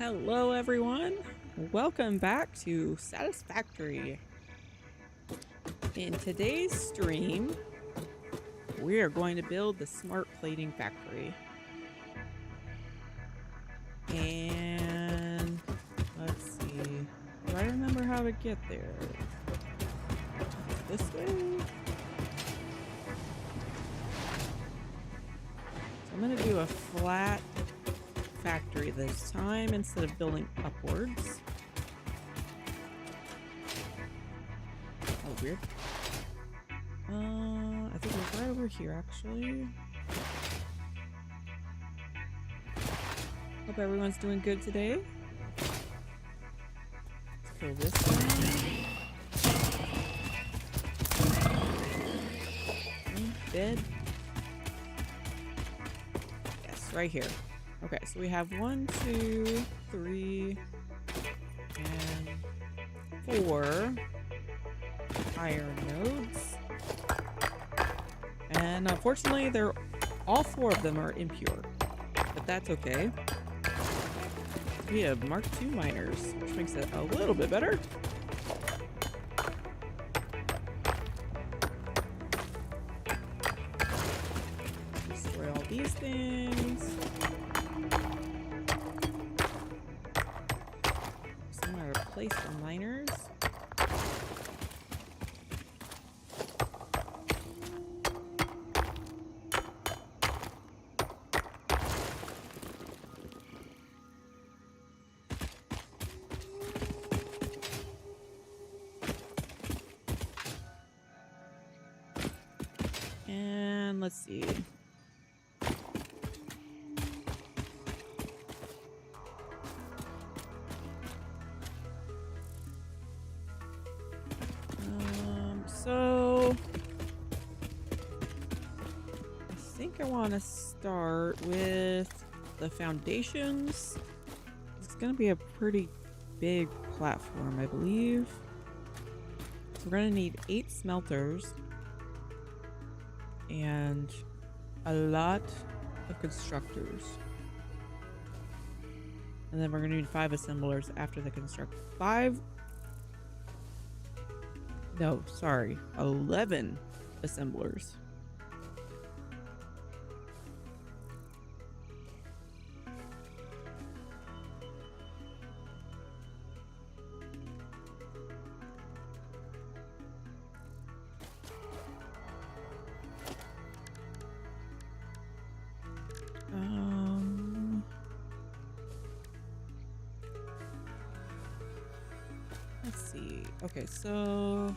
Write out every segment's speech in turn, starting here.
Hello everyone, welcome back to Satisfactory. In today's stream, we are going to build the smart plating factory. And let's see, do I remember how to get there? This way? So I'm going to do a flat factory this time instead of building upwards. Oh, weird. I think it's right over here, actually. Hope everyone's doing good today. Let's kill this one. Dead. Yes, right here. Okay, so we have 1, 2, 3, and 4 iron nodes. And unfortunately, all 4 of them are impure, but that's okay. We have Mark II miners, which makes it a little bit better. Destroy all these things. So I'm gonna replace the miners. And let's see. So I think I want to start with the foundations. It's going to be a pretty big platform, I believe. So we're going to need 8 smelters and a lot of constructors. And then we're going to need 5 assemblers after the construct. 11 assemblers. Let's see. Okay, so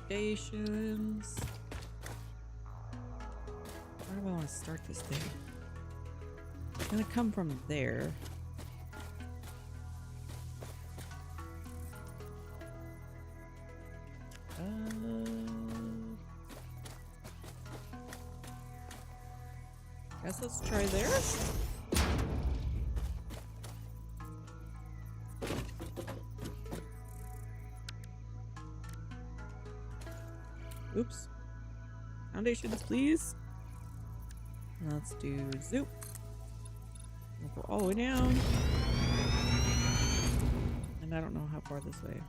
foundations. Where do I want to start this thing? It's gonna come from there. Guess let's try there. Oops. Foundations, please. Let's do zoop. We'll go all the way down. And I don't know how far this way.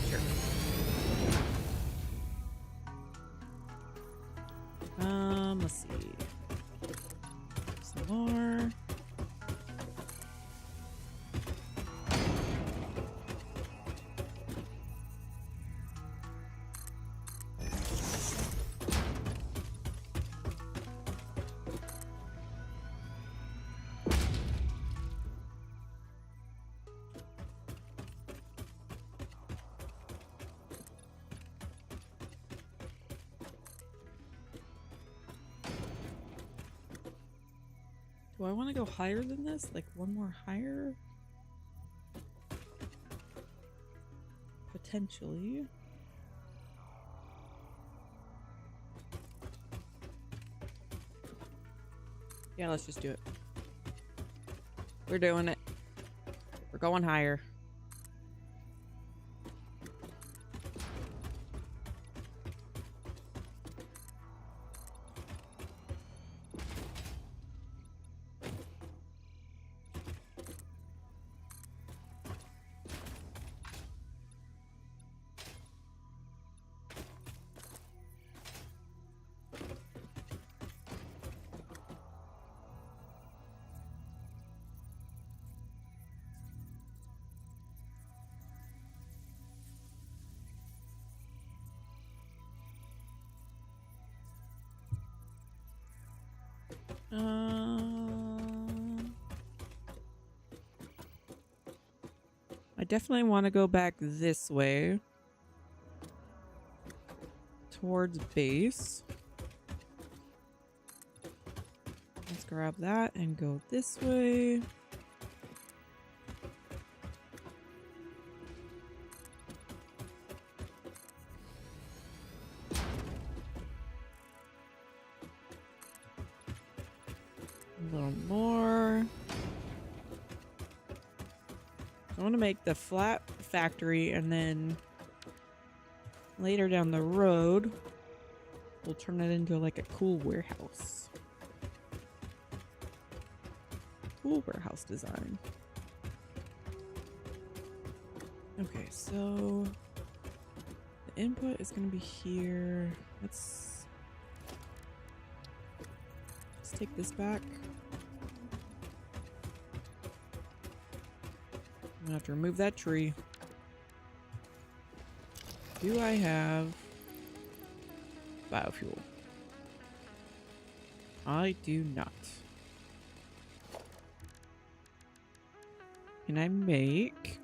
Sure. Let's see. Some more. Do I want to go higher than this? Like one more higher? Potentially. Yeah, let's just do it. We're doing it. We're going higher. I definitely want to go back this way towards base. Let's grab that and go this way. A little more. I want to make the flat factory, and then later down the road, we'll turn it into like a cool warehouse. Cool warehouse design. Okay, so the input is going to be here. Let's take this back. I'm gonna have to remove that tree. Do I have biofuel? I do not. Can I make...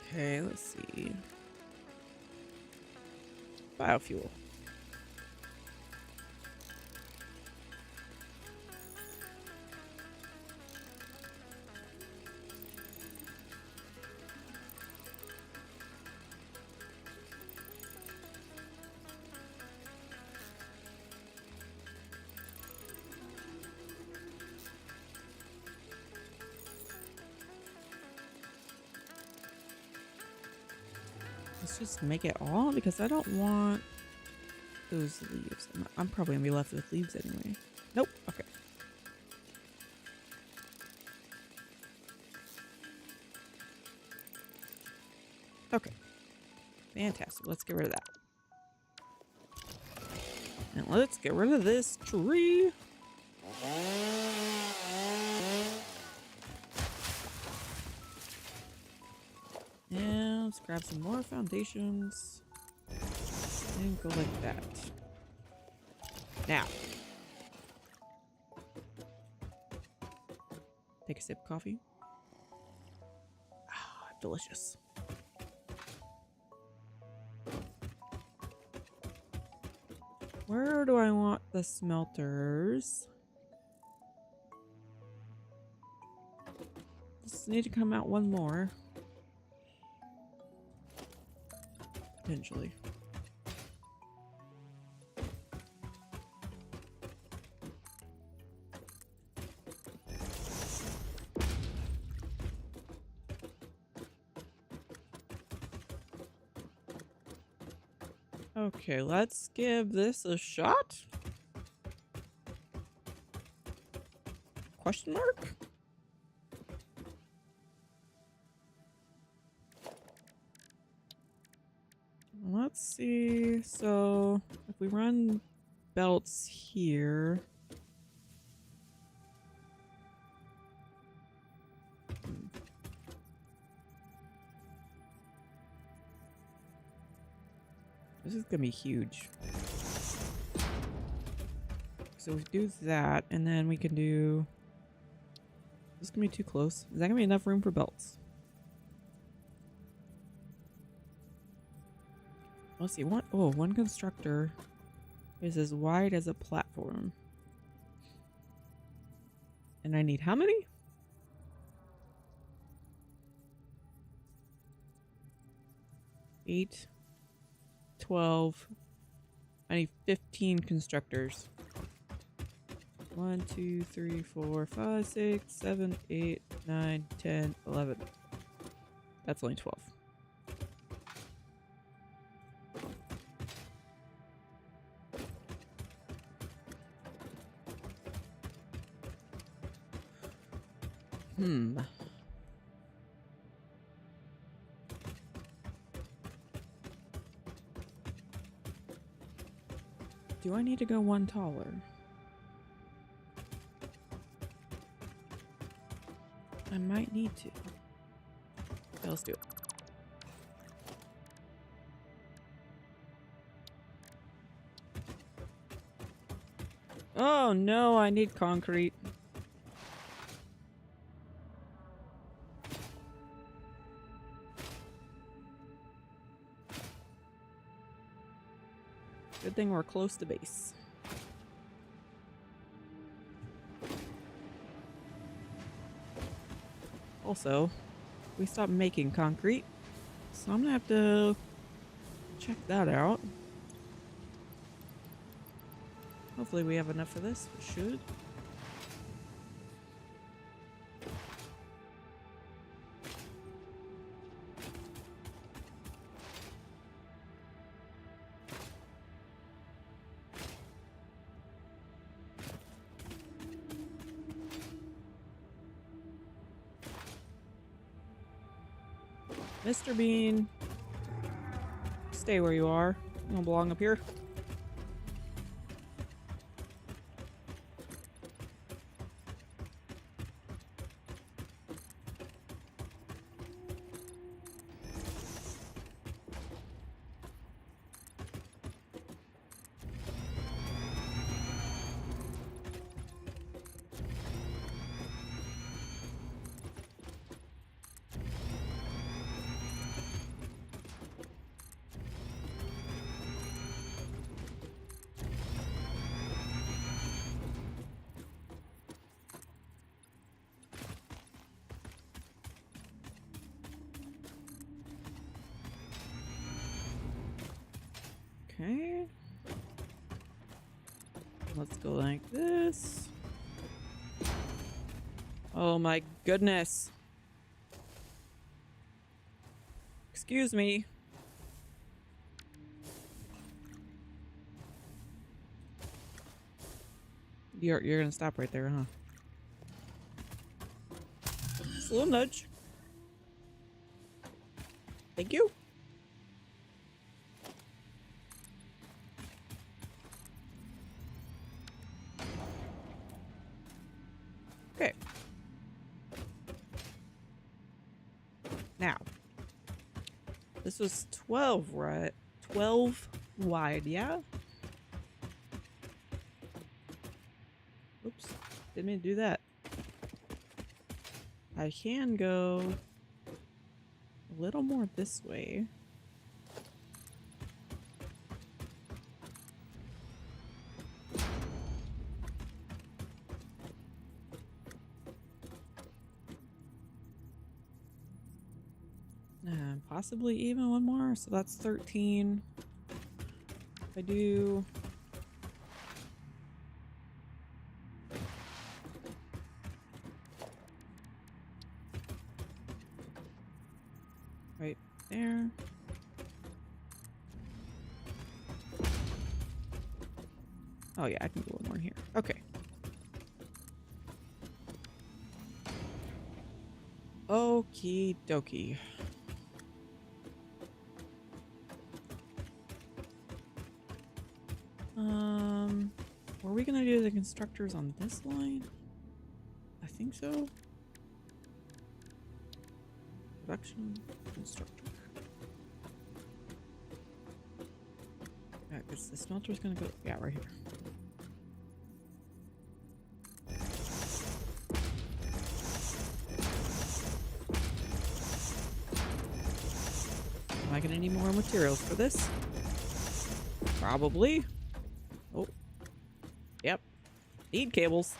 Okay, let's see. Biofuel. Let's just make it all, because I don't want those leaves. I'm probably gonna be left with leaves anyway. Nope. Okay. Okay. Fantastic. Let's get rid of that. And let's get rid of this tree. And let's grab some more foundations. And go like that. Now. Take a sip of coffee. Ah, delicious. Where do I want the smelters? Just need to come out one more. Potentially. Okay, let's give this a shot. Question mark? Let's see. So if we run belts here. This is gonna be huge. So we do that, and then we can do... This is gonna be too close. Is that gonna be enough room for belts? Let's see. One constructor is as wide as a platform. And I need how many? 8, 12. I need 15 constructors. 1, 2, 3, 4, 5, 6, 7, 8, 9, 10, 11. That's only 12. Do I need to go one taller? I might need to. Okay, let's do it. Oh no, I need concrete. Good thing we're close to base. Also, we stopped making concrete, so I'm gonna have to check that out. Hopefully we have enough for this. We should. Mr. Bean, stay where you are. You don't belong up here. Okay. Let's go like this. Oh my goodness. Excuse me. You're gonna stop right there, huh? Just a little nudge. Thank you. Okay. Now, this was 12, right? 12 wide, yeah? Oops. Didn't mean to do that. I can go a little more this way. Possibly even one more, so that's 13. If I do... right there. Oh yeah, I can go one more here. Okay. Okie dokie. Were we gonna do the constructors on this line? I think so. Production constructor. Yeah, because the smelter's gonna go, yeah, right here. Am I gonna need more materials for this? Probably. Oh. Yep. Need cables.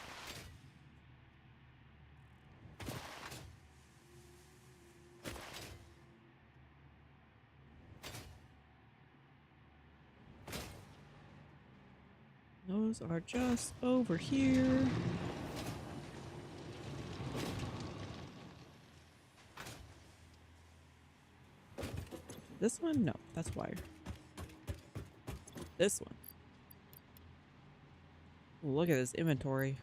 Those are just over here. This one? No, that's wire. This one. Ooh, look at this inventory.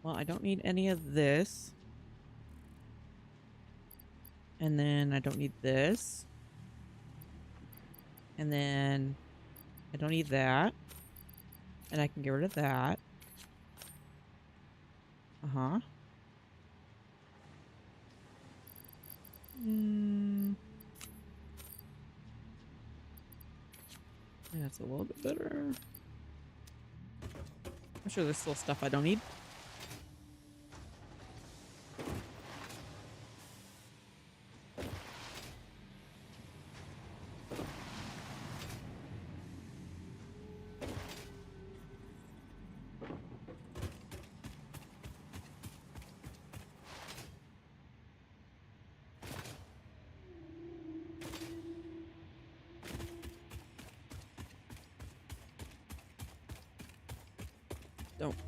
Well, I don't need any of this. And then I don't need this. And then I don't need that. And I can get rid of that. Uh-huh. Yeah, it's a little bit better. I'm sure there's still stuff I don't need.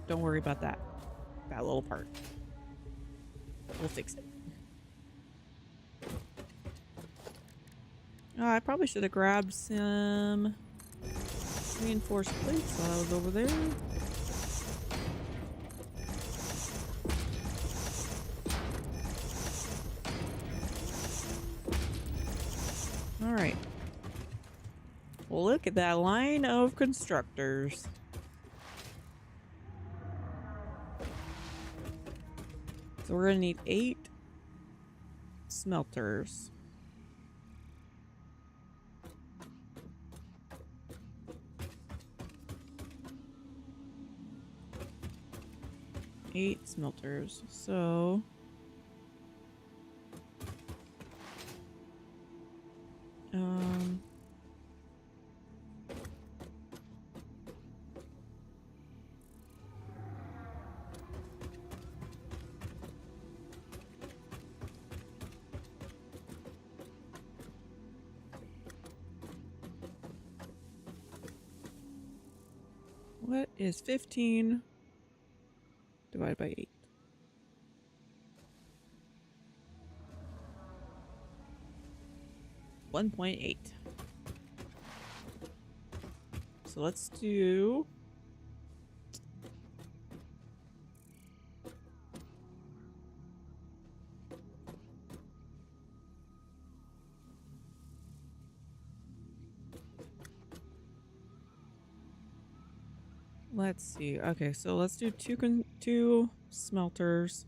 Don't worry about that little part. We'll fix it. I probably should have grabbed some reinforced plates while I was over there. All right. Well, look at that line of constructors. So we're gonna need 8 smelters. So what is 15 divided by 8? 1.8. So let's do let's see. Okay, so let's do two smelters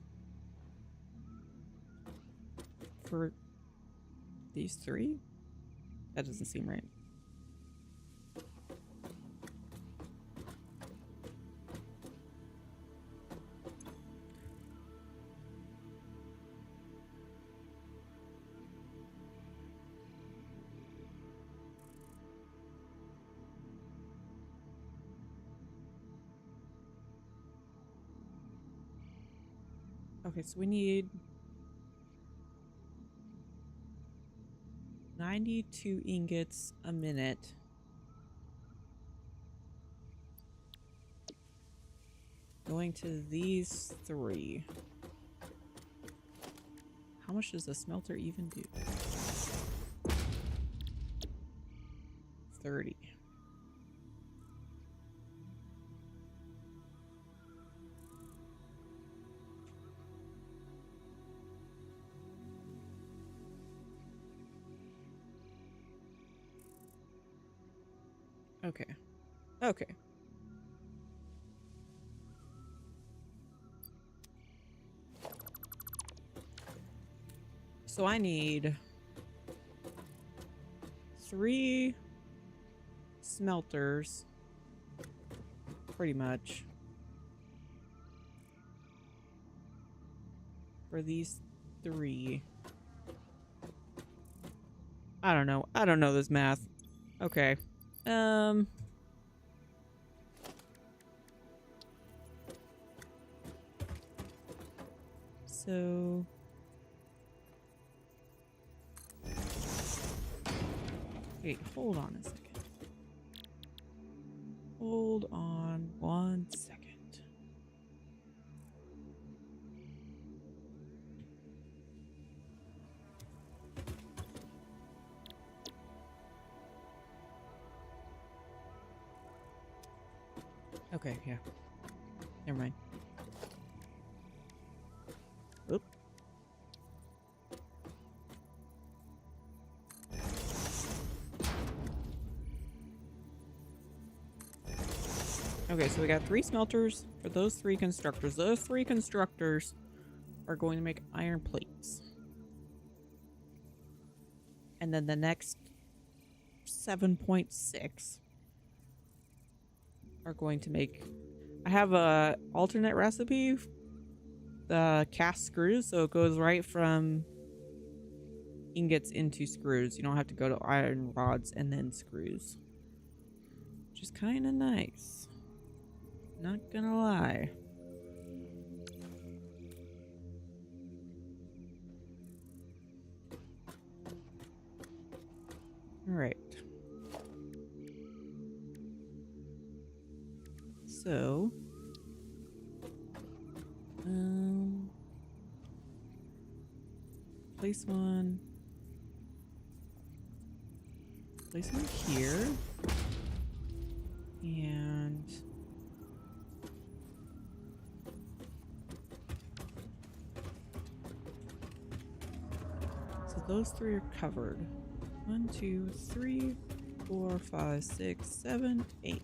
for these 3. That doesn't seem right. Okay, so we need 92 ingots a minute. Going to these 3. How much does a smelter even do? 30. Okay. Okay. So I need 3 smelters, pretty much, for these 3. I don't know. I don't know this math. Okay. So wait, hold on a second. Hold on 1 second. Okay, yeah. Never mind. Oop. Okay, so we got 3 smelters for those 3 constructors. Those 3 constructors are going to make iron plates. And then the next 7.6 are going to make. I have a alternate recipe, the cast screws, so it goes right from ingots into screws. You don't have to go to iron rods and then screws, which is kind of nice. Not gonna lie. All right. So, place one here, and so those three are covered. 1, 2, 3, 4, 5, 6, 7, 8.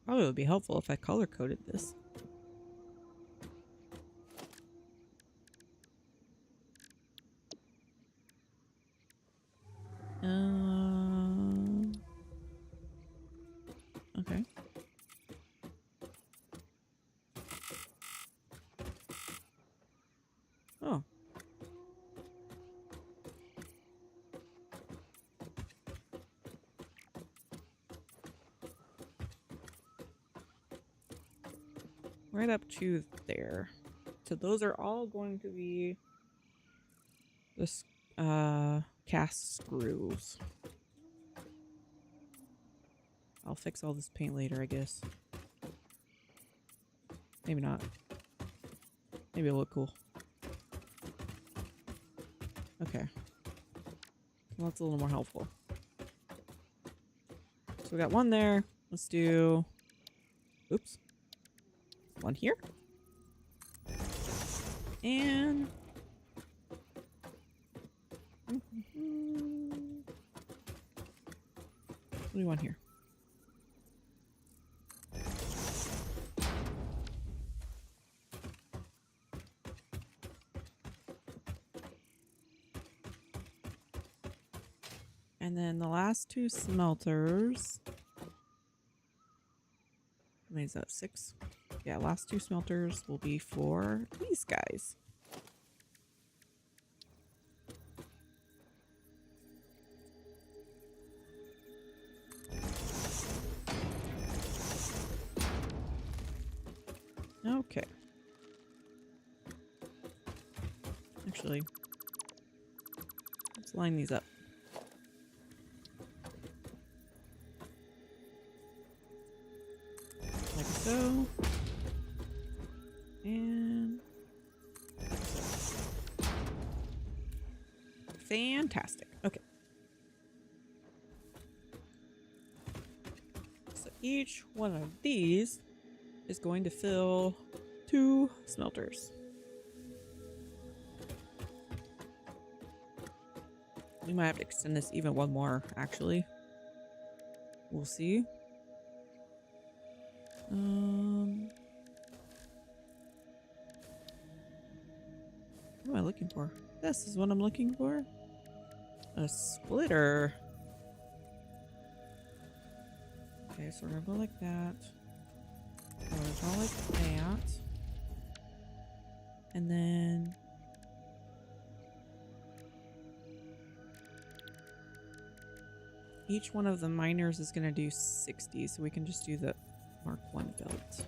Probably would be helpful if I color coded this. Okay. Oh. Right up to there. So those are all going to be this cast screws. I'll fix all this paint later, I guess. Maybe not. Maybe it'll look cool. Okay. Well, that's a little more helpful. So we got one there. Let's do... Oops. One here. And... What do you want here? And then the last two smelters. How many is that? 6? Yeah, last two smelters will be for these guys. Okay. Actually, let's line these up. Like so. And like so. Fantastic. Okay. So each one of these is going to fill 2 smelters. We might have to extend this even one more, actually. We'll see. What am I looking for? This is what I'm looking for. A splitter. Okay, so we're gonna go like that. We're gonna go like that. And then each one of the miners is gonna do 60, so we can just do the Mark 1 belt.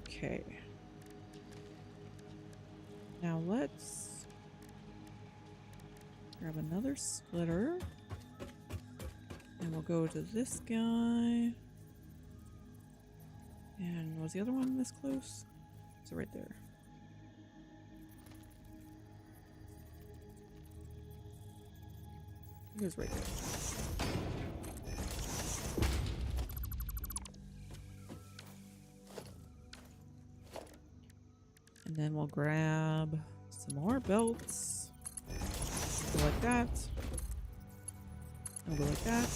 Okay. Now let's grab another splitter. And we'll go to this guy. And was the other one this close? So right there. He was right there. And then we'll grab some more belts. Go like that. And go like that.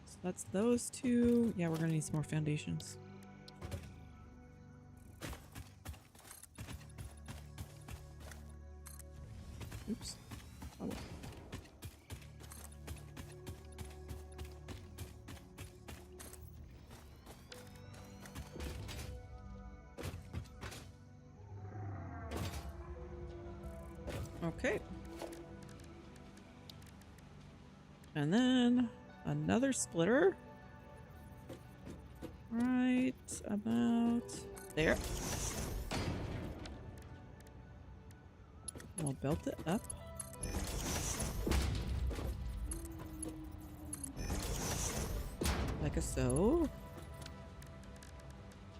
So that's those two. Yeah, we're gonna need some more foundations. Oops. Oh well. Okay. And then another splitter. Right about there. We'll belt it up. Like so.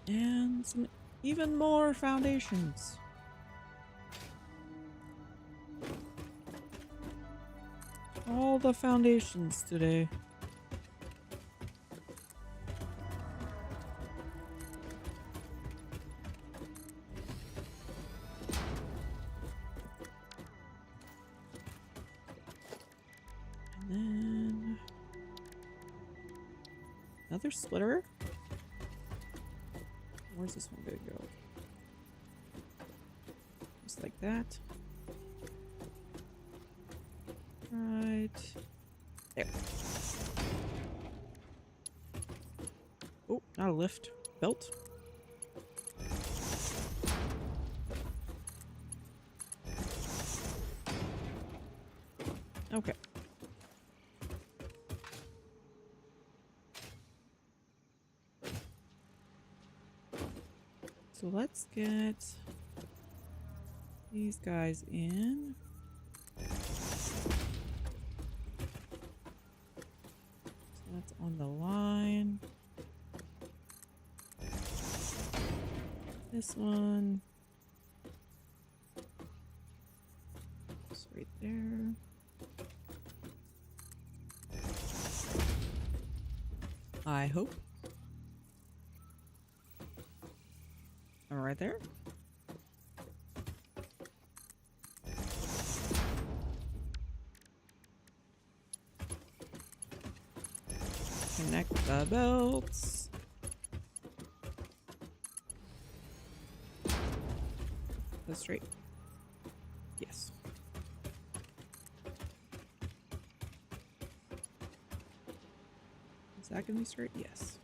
And some even more foundations. All the foundations today. And then another splitter. Where's this one gonna go? Just like that. Right there. Oh, not a lift. Belt. Okay. So let's get these guys in. So that's on the line. This one. It's right there. I hope. All right there. Connect the belts. Go straight. Yes. Is that gonna be straight? Yes.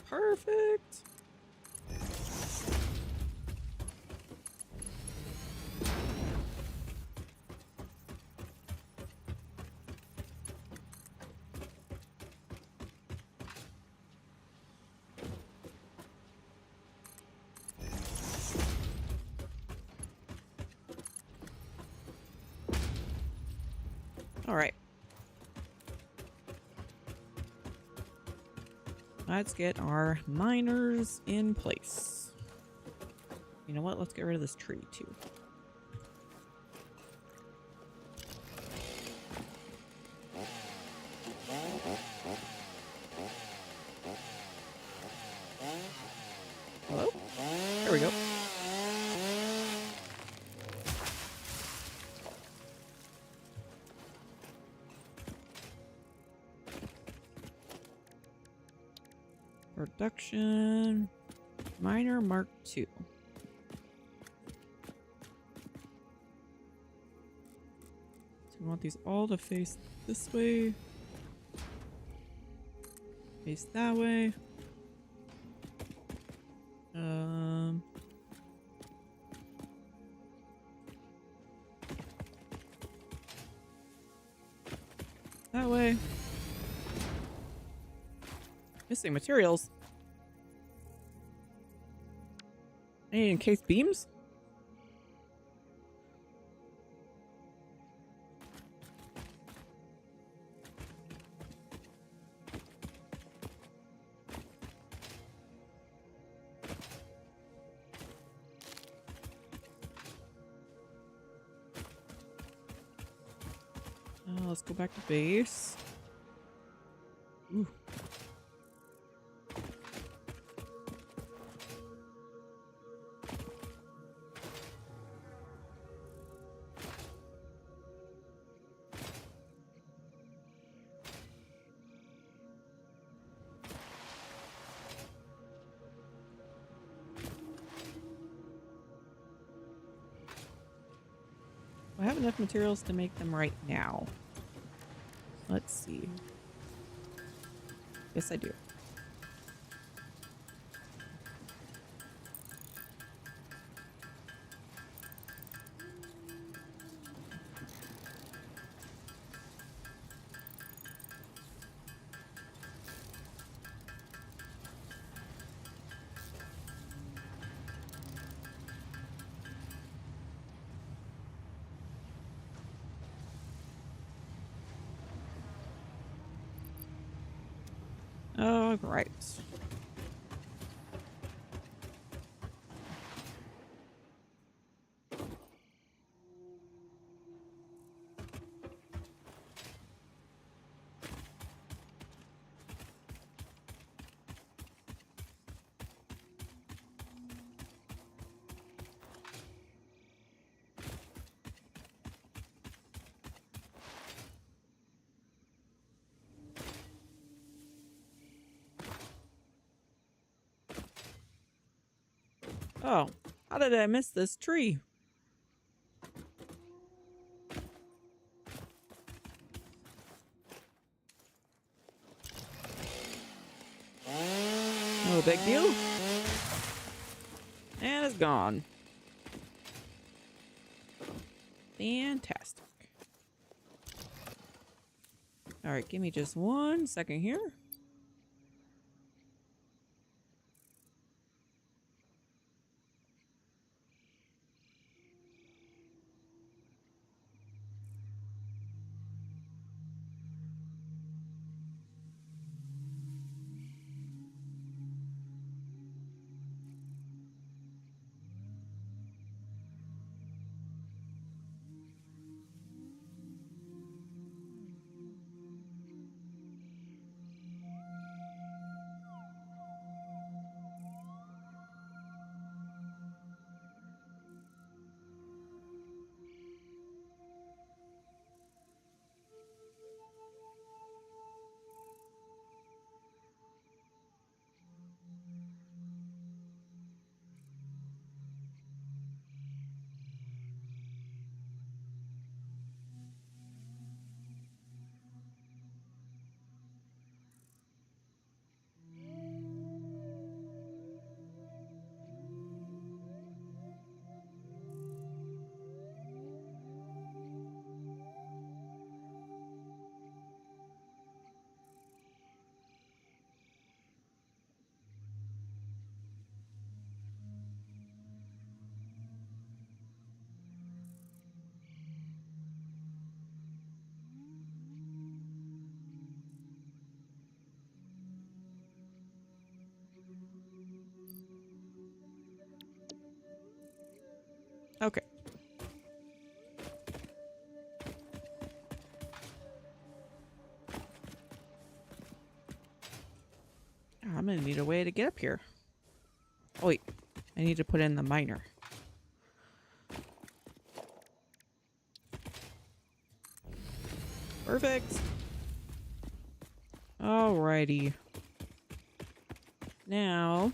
Perfect. All right. Let's get our miners in place. You know what? Let's get rid of this tree too. Hello? There we go. Production miner Mark II. So we want these all to face this way. Face that way. That way. Missing materials. Any encased beams? Let's go back to base. Ooh. have enough materials to make them right now. Let's see. Yes, I do. All right. Oh, how did I miss this tree? No big deal. And it's gone. Fantastic. All right, give me just 1 second here. Okay. I'm gonna need a way to get up here. Oh wait, I need to put in the miner. Perfect. Alrighty. Now,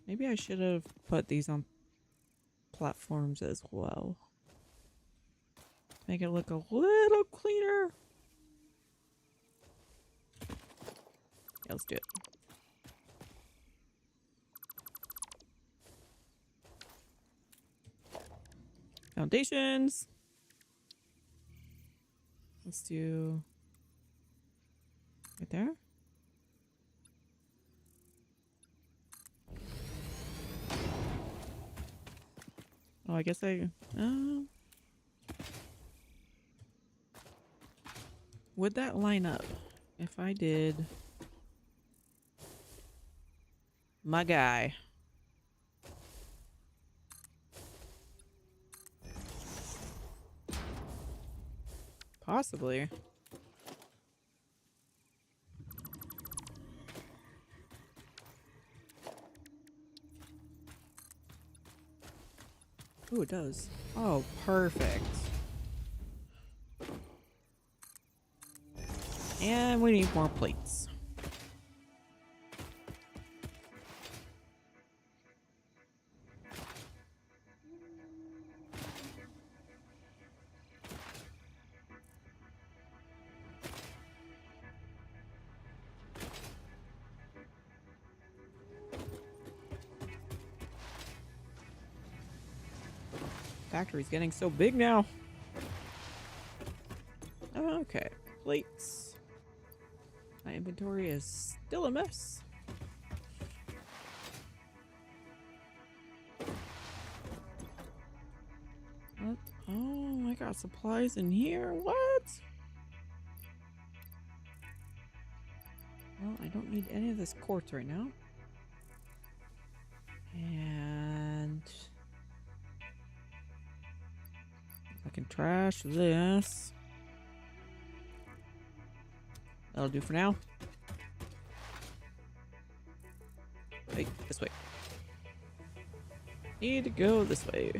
maybe I should have put these on platforms as well. Make it look a little cleaner. Yeah, let's do it. Foundations. Let's do right there. Oh, I guess would that line up if I did my guy? Possibly. Oh, it does. Oh, perfect. And we need more plates. factory's getting so big now. Okay, plates. My inventory is still a mess. What? Oh, I got supplies in here. What? Well, I don't need any of this quartz right now. And I can trash this. That'll do for now. Wait, this way. Need to go this way.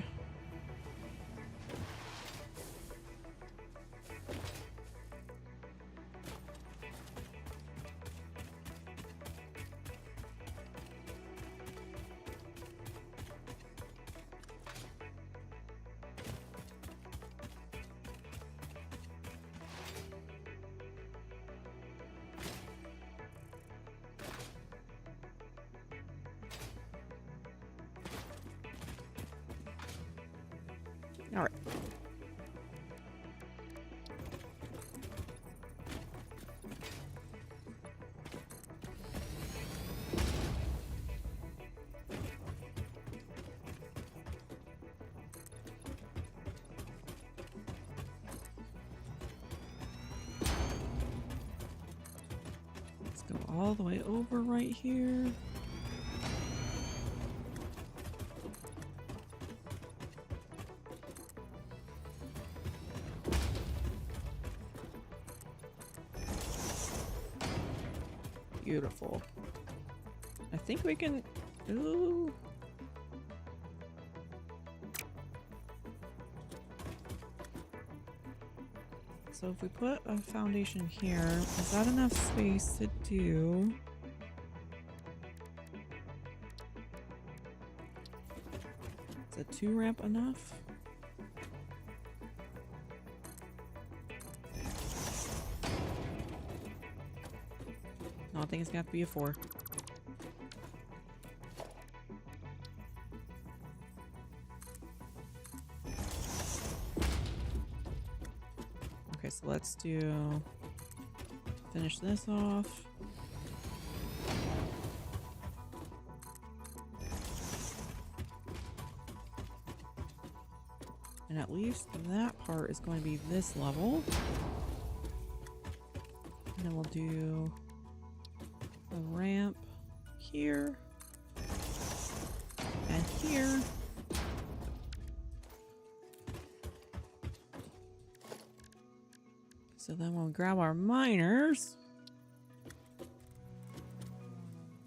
All right. Let's go all the way over right here. Beautiful. I think we can. Ooh. So if we put a foundation here, is that enough space to do? Is a 2-ramp enough? No, I think it's gonna have to be a 4. Okay, so let's finish this off. And at least that part is going to be this level. And then we'll do a ramp here and here. So then we'll grab our miners.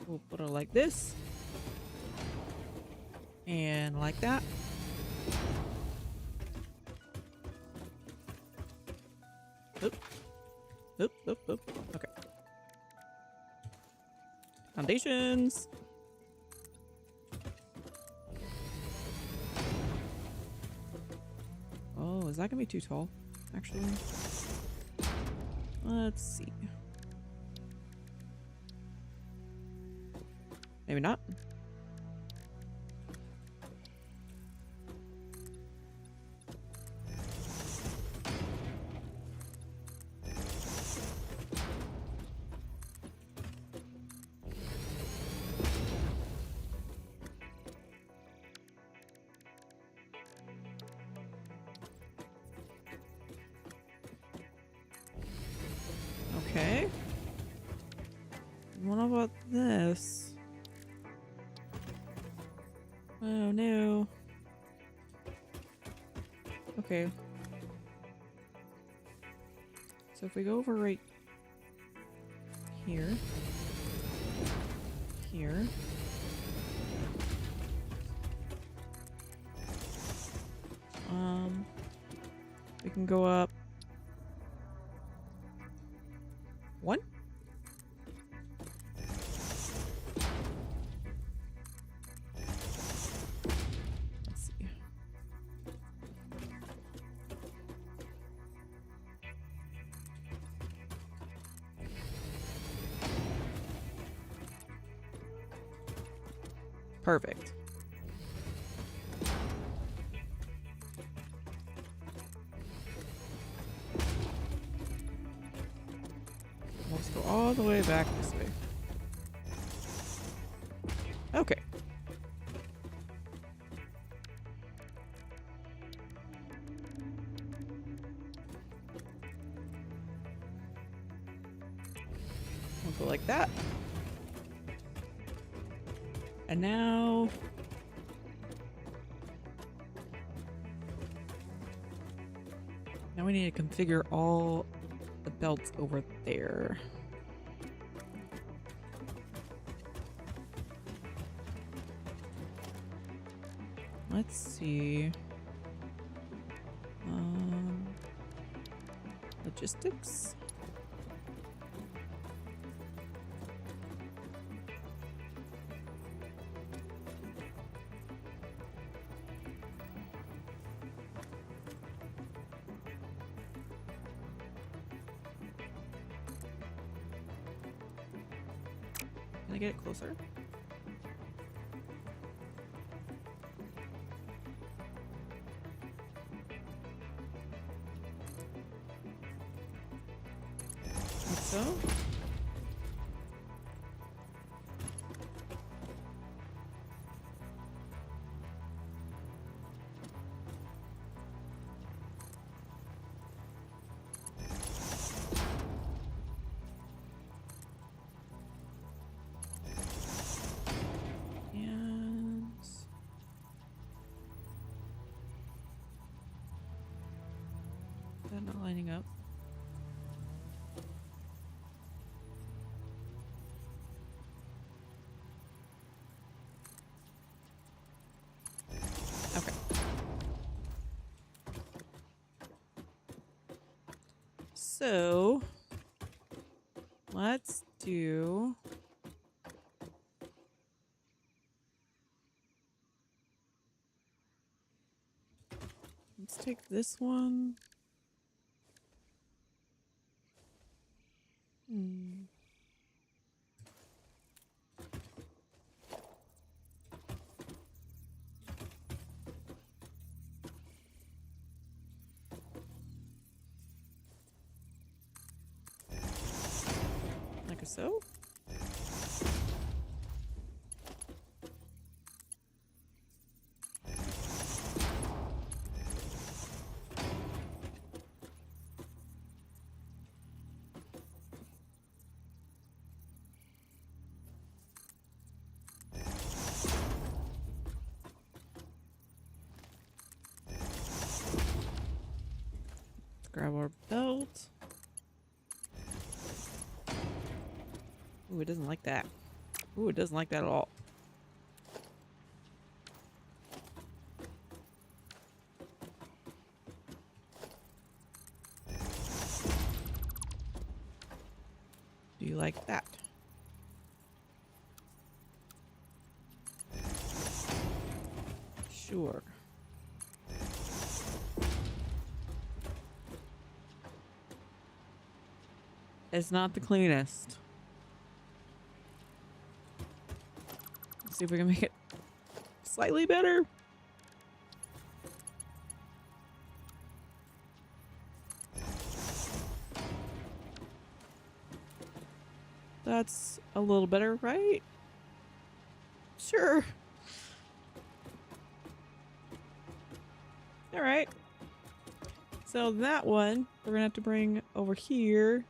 We'll put it like this. And like that. Oop. Oop, oop, oop. Okay. Foundations. Oh, is that gonna be too tall? Actually, let's see. Maybe not. Okay. What about this? Oh no. Okay. So if we go over right here, here, we can go up 1. Let's see. Perfect. all the way back this way. Okay. We'll go like that. And now... Now we need to configure all the belts over there. Let's see. Logistics. Can I get it closer? Like so. That not lining up. Okay. So let's do let's take this one. Like so. Grab our belt. Ooh, it doesn't like that. Ooh, it doesn't like that at all. Do you like that? Sure. It's not the cleanest. Let's see if we can make it slightly better. That's a little better, right? Sure. All right. So that one, we're gonna have to bring over here.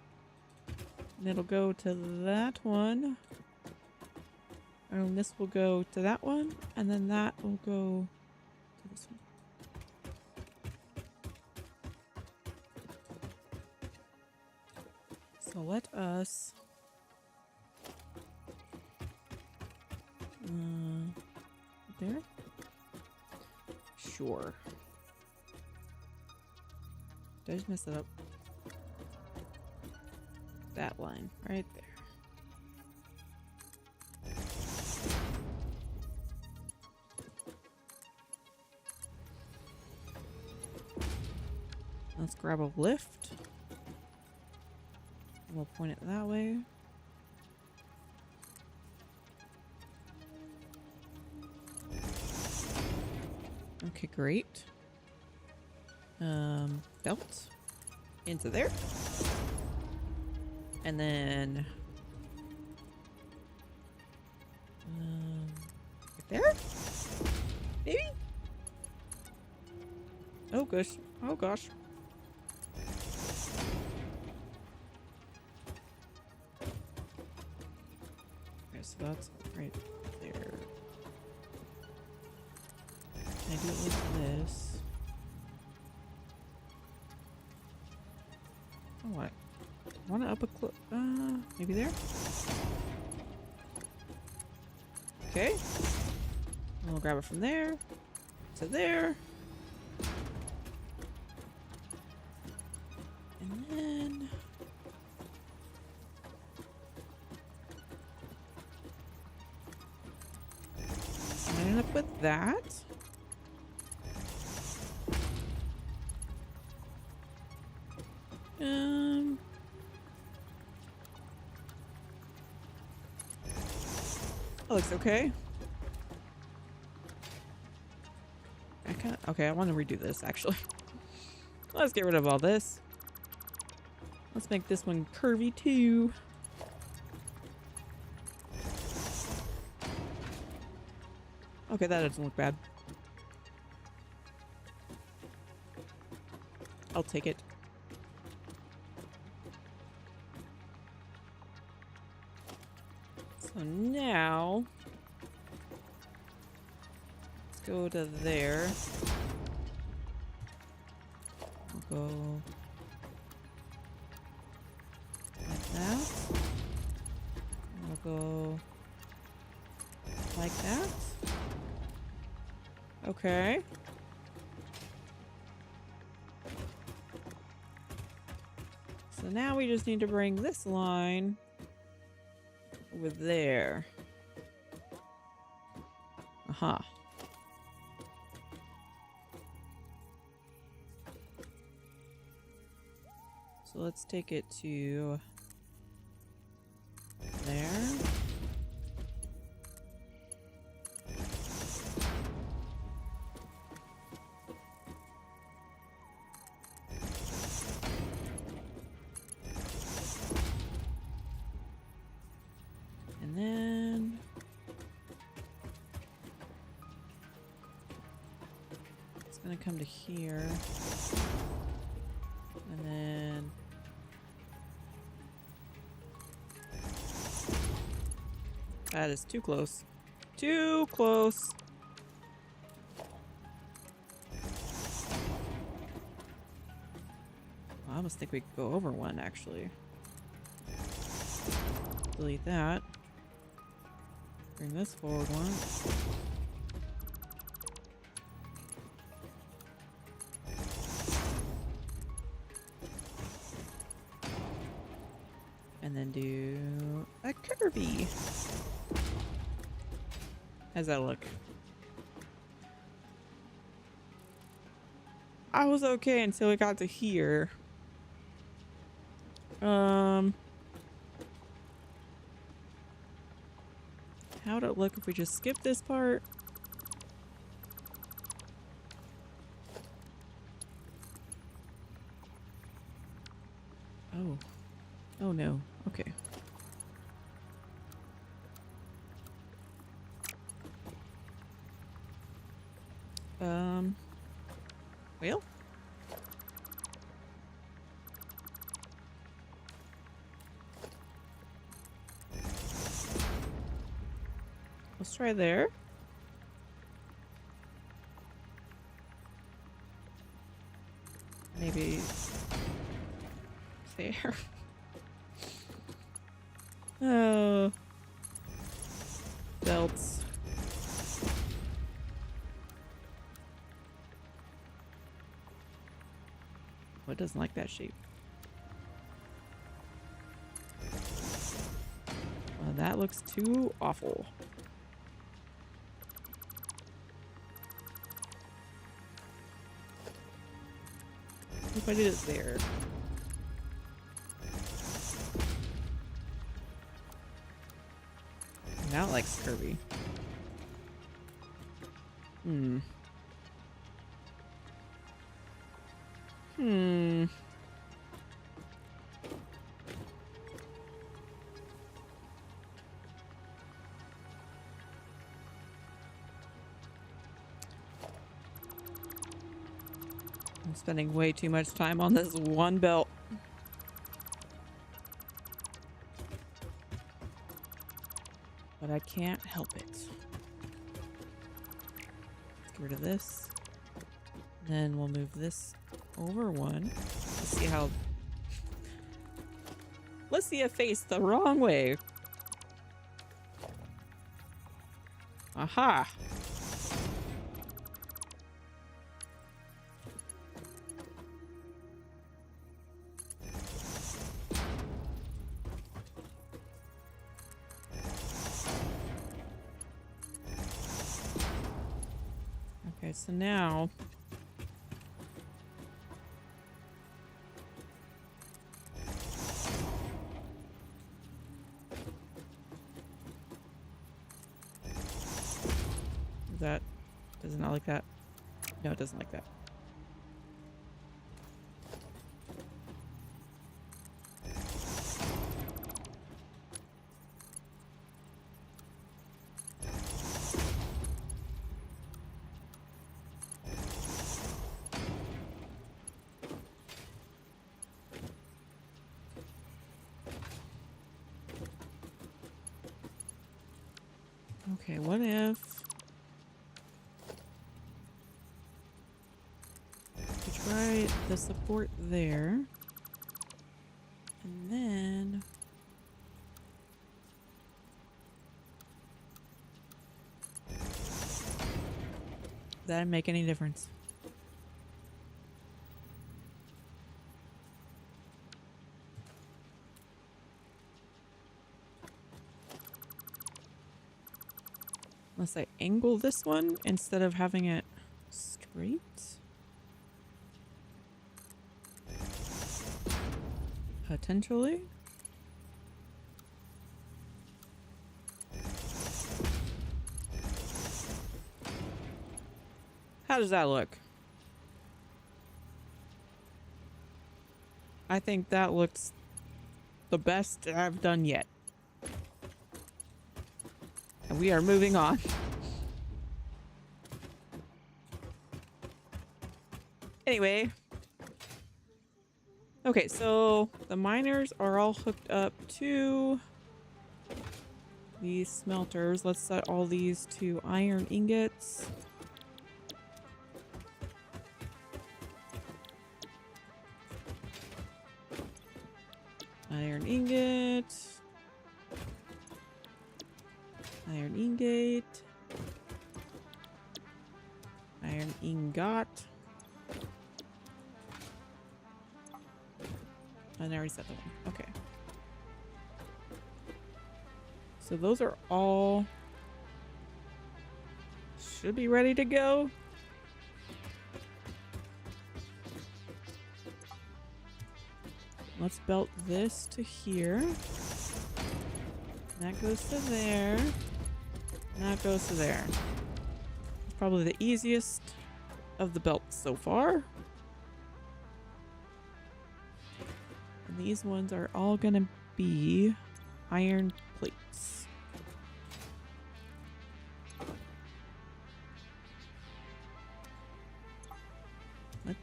And it'll go to that one. And this will go to that one. And then that will go to this one. So let us... there? Sure. Did I just mess it up? That line right there. Let's grab a lift. We'll point it that way. Okay, great. Belt into there. And then There? Maybe? Oh gosh. Oh gosh. Okay, so that's right there. Can I do it like this? Oh, what? I want to up a maybe there? Okay. And we'll grab it from there to there. And then line it up with that. That looks okay. Okay, I want to redo this actually. Let's get rid of all this. Let's make this one curvy too. Okay, that doesn't look bad. I'll take it. So now, let's go to there. We'll go like that. We'll go like that. Okay. So now we just need to bring this line over there. Aha. So let's take it to there. And then it's gonna come to here. And then that is too close. Too close. I almost think we could go over one actually. Delete that. Bring this forward one. And then do a curvy. How's that look? I was okay until it got to here. How'd it look if we just skip this part? Oh. Oh no. Okay. Well? Let's try there. Maybe there. Oh. Belts. Oh, it doesn't like that shape. That looks too awful. What if I did it there? Now it likes curvy. Hmm. I'm spending way too much time on this one belt. But I can't help it. Let's get rid of this. Then we'll move this over one. Let's see how... Let's see it face the wrong way. Aha! Okay, so now... Does it not like that? No, it doesn't like that. Okay, what if... Try the support there. And then... That didn't make any difference. Unless I angle this one instead of having it straight. Potentially. How does that look? I think that looks the best I've done yet. And we are moving on. Anyway. Okay, so the miners are all hooked up to these smelters. Let's set all these to iron ingots. Iron ingot. Iron ingot. Iron ingot. I already set the one. Okay. So those are all should be ready to go. Let's belt this to here. That goes to there. And that goes to there. It's probably the easiest of the belts so far. And these ones are all gonna be iron plates. What?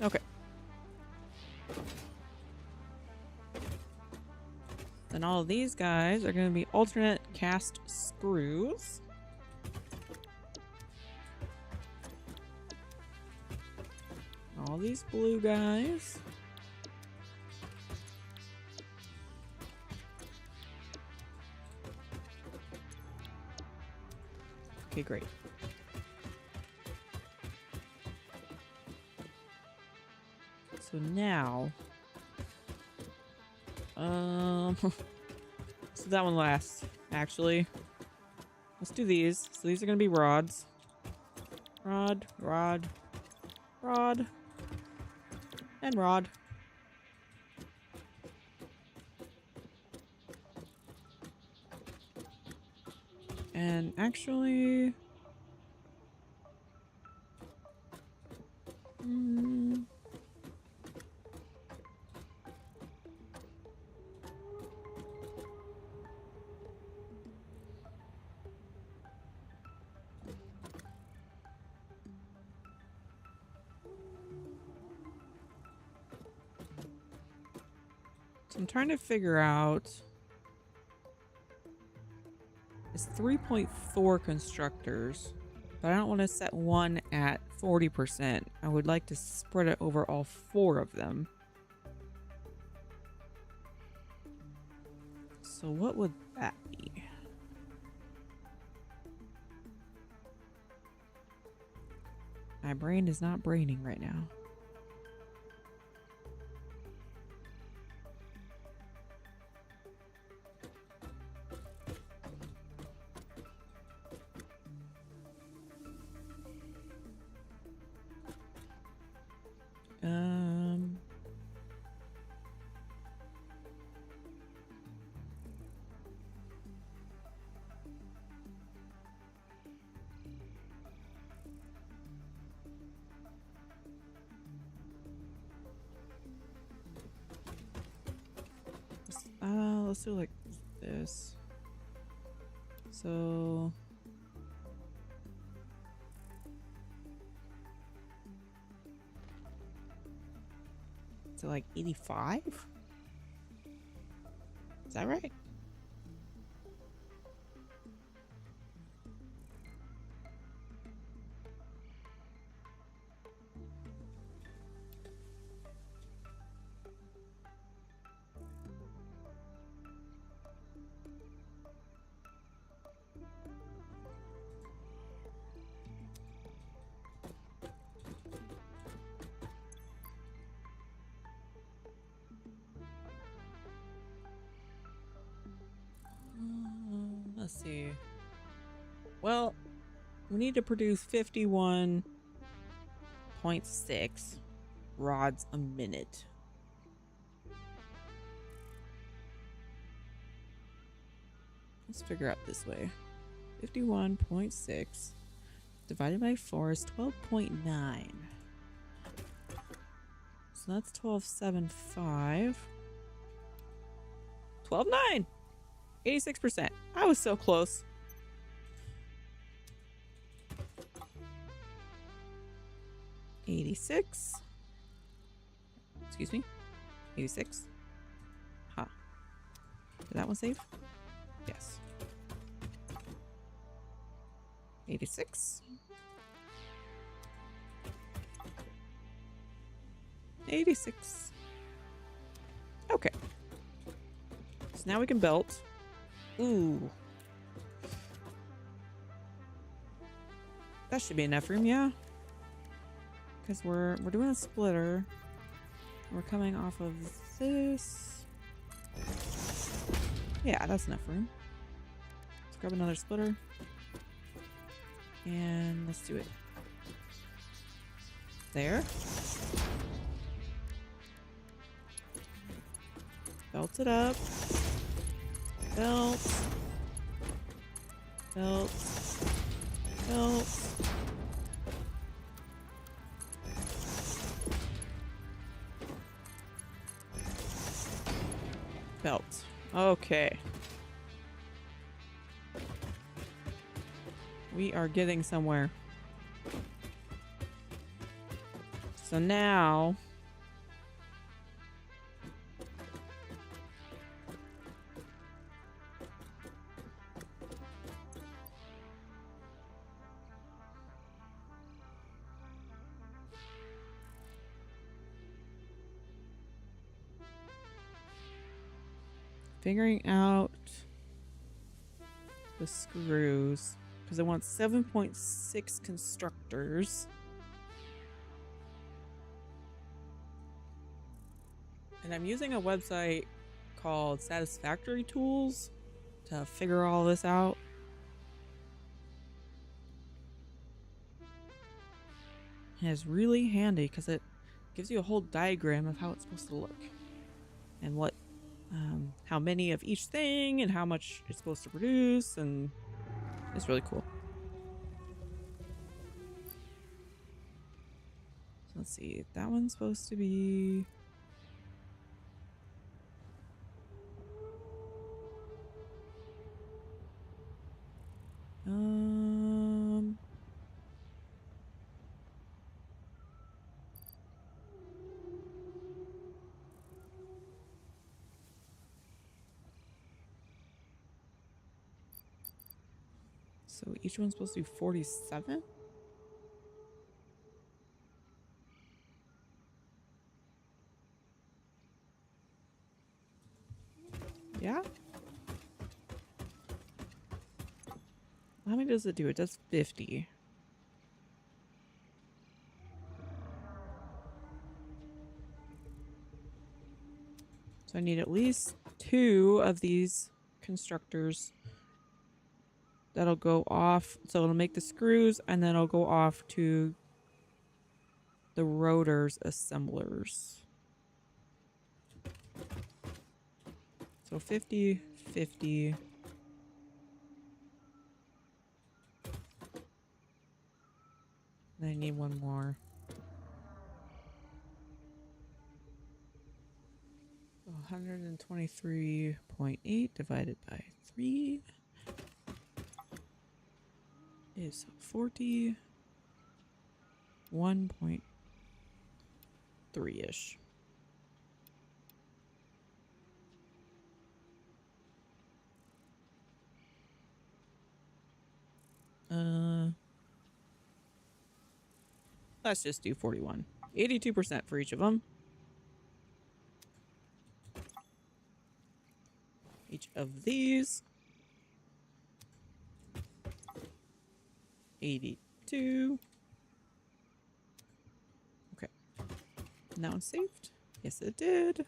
Okay. Then all of these guys are going to be alternate cast screws. All these blue guys. Okay, great. So now, so that one last, actually. Let's do these. So these are gonna be rods. Rod, rod, rod, and rod. And actually, So I'm trying to figure out. It's 3.4 constructors, but I don't want to set one at 40%. I would like to spread it over all 4 of them. So what would that be? My brain is not braining right now. Let's do like this. So like 85? Is that right? Let's see. Well, we need to produce 51.6 rods a minute. Let's figure out this way. 51.6 divided by 4 is 12.9. So that's 12.75. 12.9! 86%. I was so close. $86. Excuse me. 86. Huh. Did that one save? Yes. 86. 86. Okay. So now we can belt. Ooh. That should be enough room, yeah. Because we're doing a splitter. We're coming off of this. Yeah, that's enough room. Let's grab another splitter. And let's do it. There. Belt it up. Belt. Belt. Belt. Belt. Okay. We are getting somewhere. So now figuring out the screws, because I want 7.6 constructors. And I'm using a website called Satisfactory tools to figure all this out. And it's really handy because it gives you a whole diagram of how it's supposed to look and what how many of each thing and how much it's supposed to produce, and it's really cool. So let's see, that one's supposed to be So each one's supposed to be 47? Yeah? How many does it do? It does 50. So I need at least 2 of these constructors that'll go off. So it'll make the screws and then it'll go off to the rotors assemblers. So 50, 50. And I need one more. 123.8 divided by 3 is 41.3-ish. Let's just do 41. 82% for each of them. Each of these. 82. Okay. Now it's saved. Yes, it did.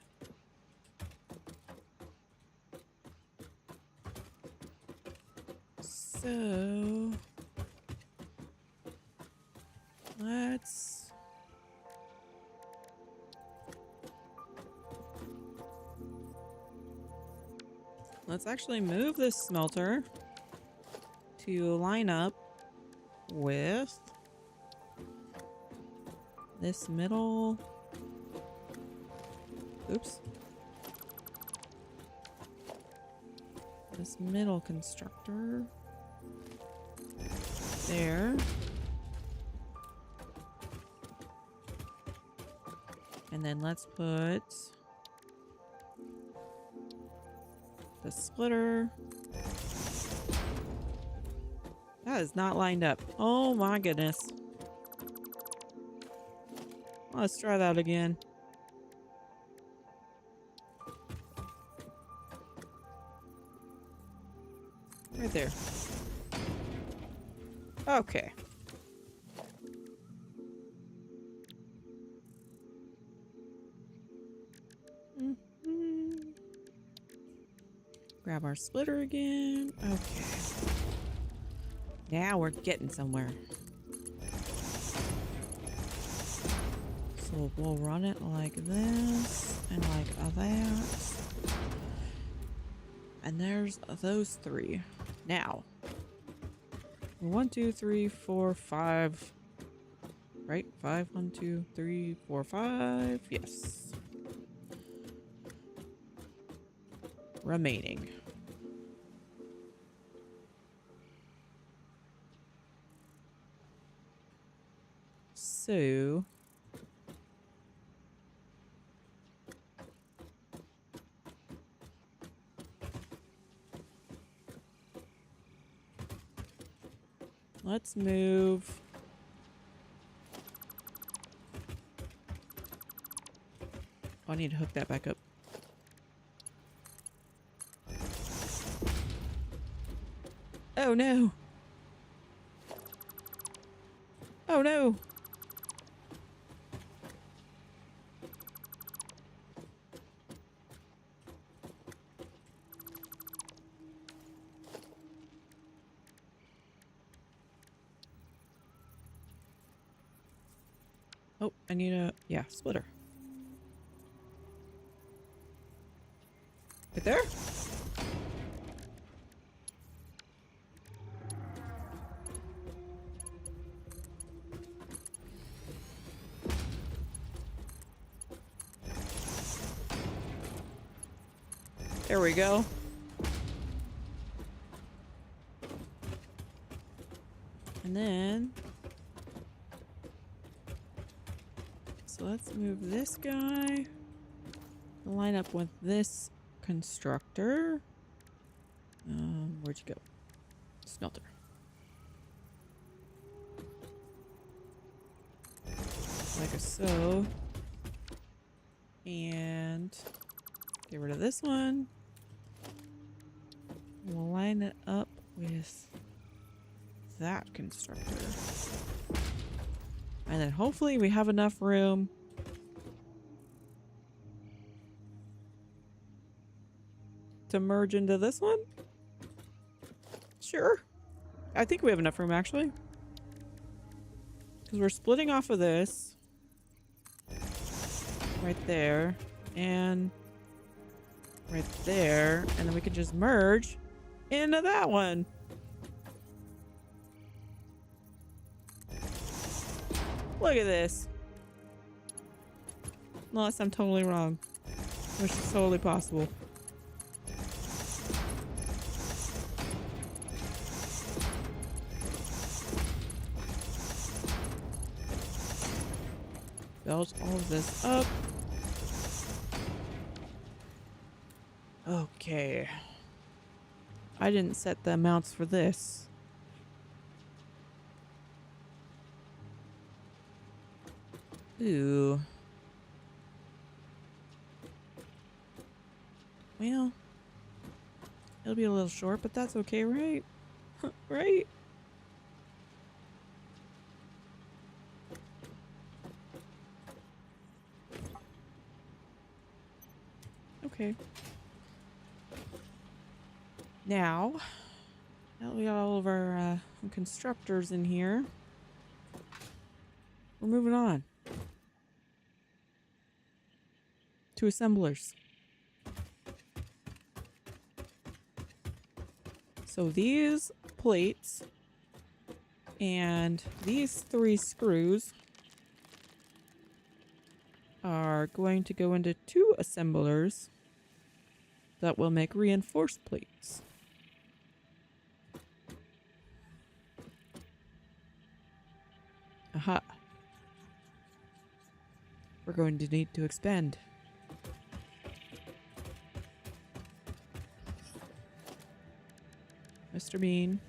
So let's actually move this smelter to line up with this middle. Oops. This middle constructor. There. And then let's put the splitter. That is not lined up. Oh my goodness. Let's try that again. Right there. Okay. Grab our splitter again. Okay. Now we're getting somewhere. So we'll run it like this and like that. And there's those 3. Now. 1, 2, 3, 4, 5. Right? 5, 1, 2, 3, 4, 5. Yes. Remaining. So let's move I need to hook that back up. Oh no. Oh no. Oh, I need a, yeah, splitter. Right there? There we go. And then, so let's move this guy, line up with this constructor. Where'd you go? Smelter. like so. And get rid of this one. We'll line it up with that constructor. And then hopefully we have enough room to merge into this one. Sure. I think we have enough room actually. Because we're splitting off of this. Right there. And right there. And then we can just merge into that one. Look at this. Unless I'm totally wrong. Which is totally possible. Build all of this up. Okay. I didn't set the amounts for this. Ooh. Well, it'll be a little short, but that's okay, right? Right? Okay. Now that we got all of our constructors in here, we're moving on to assemblers. So these plates and these 3 screws are going to go into 2 assemblers that will make reinforced plates. Aha. We're going to need to expand. Mr. Bean,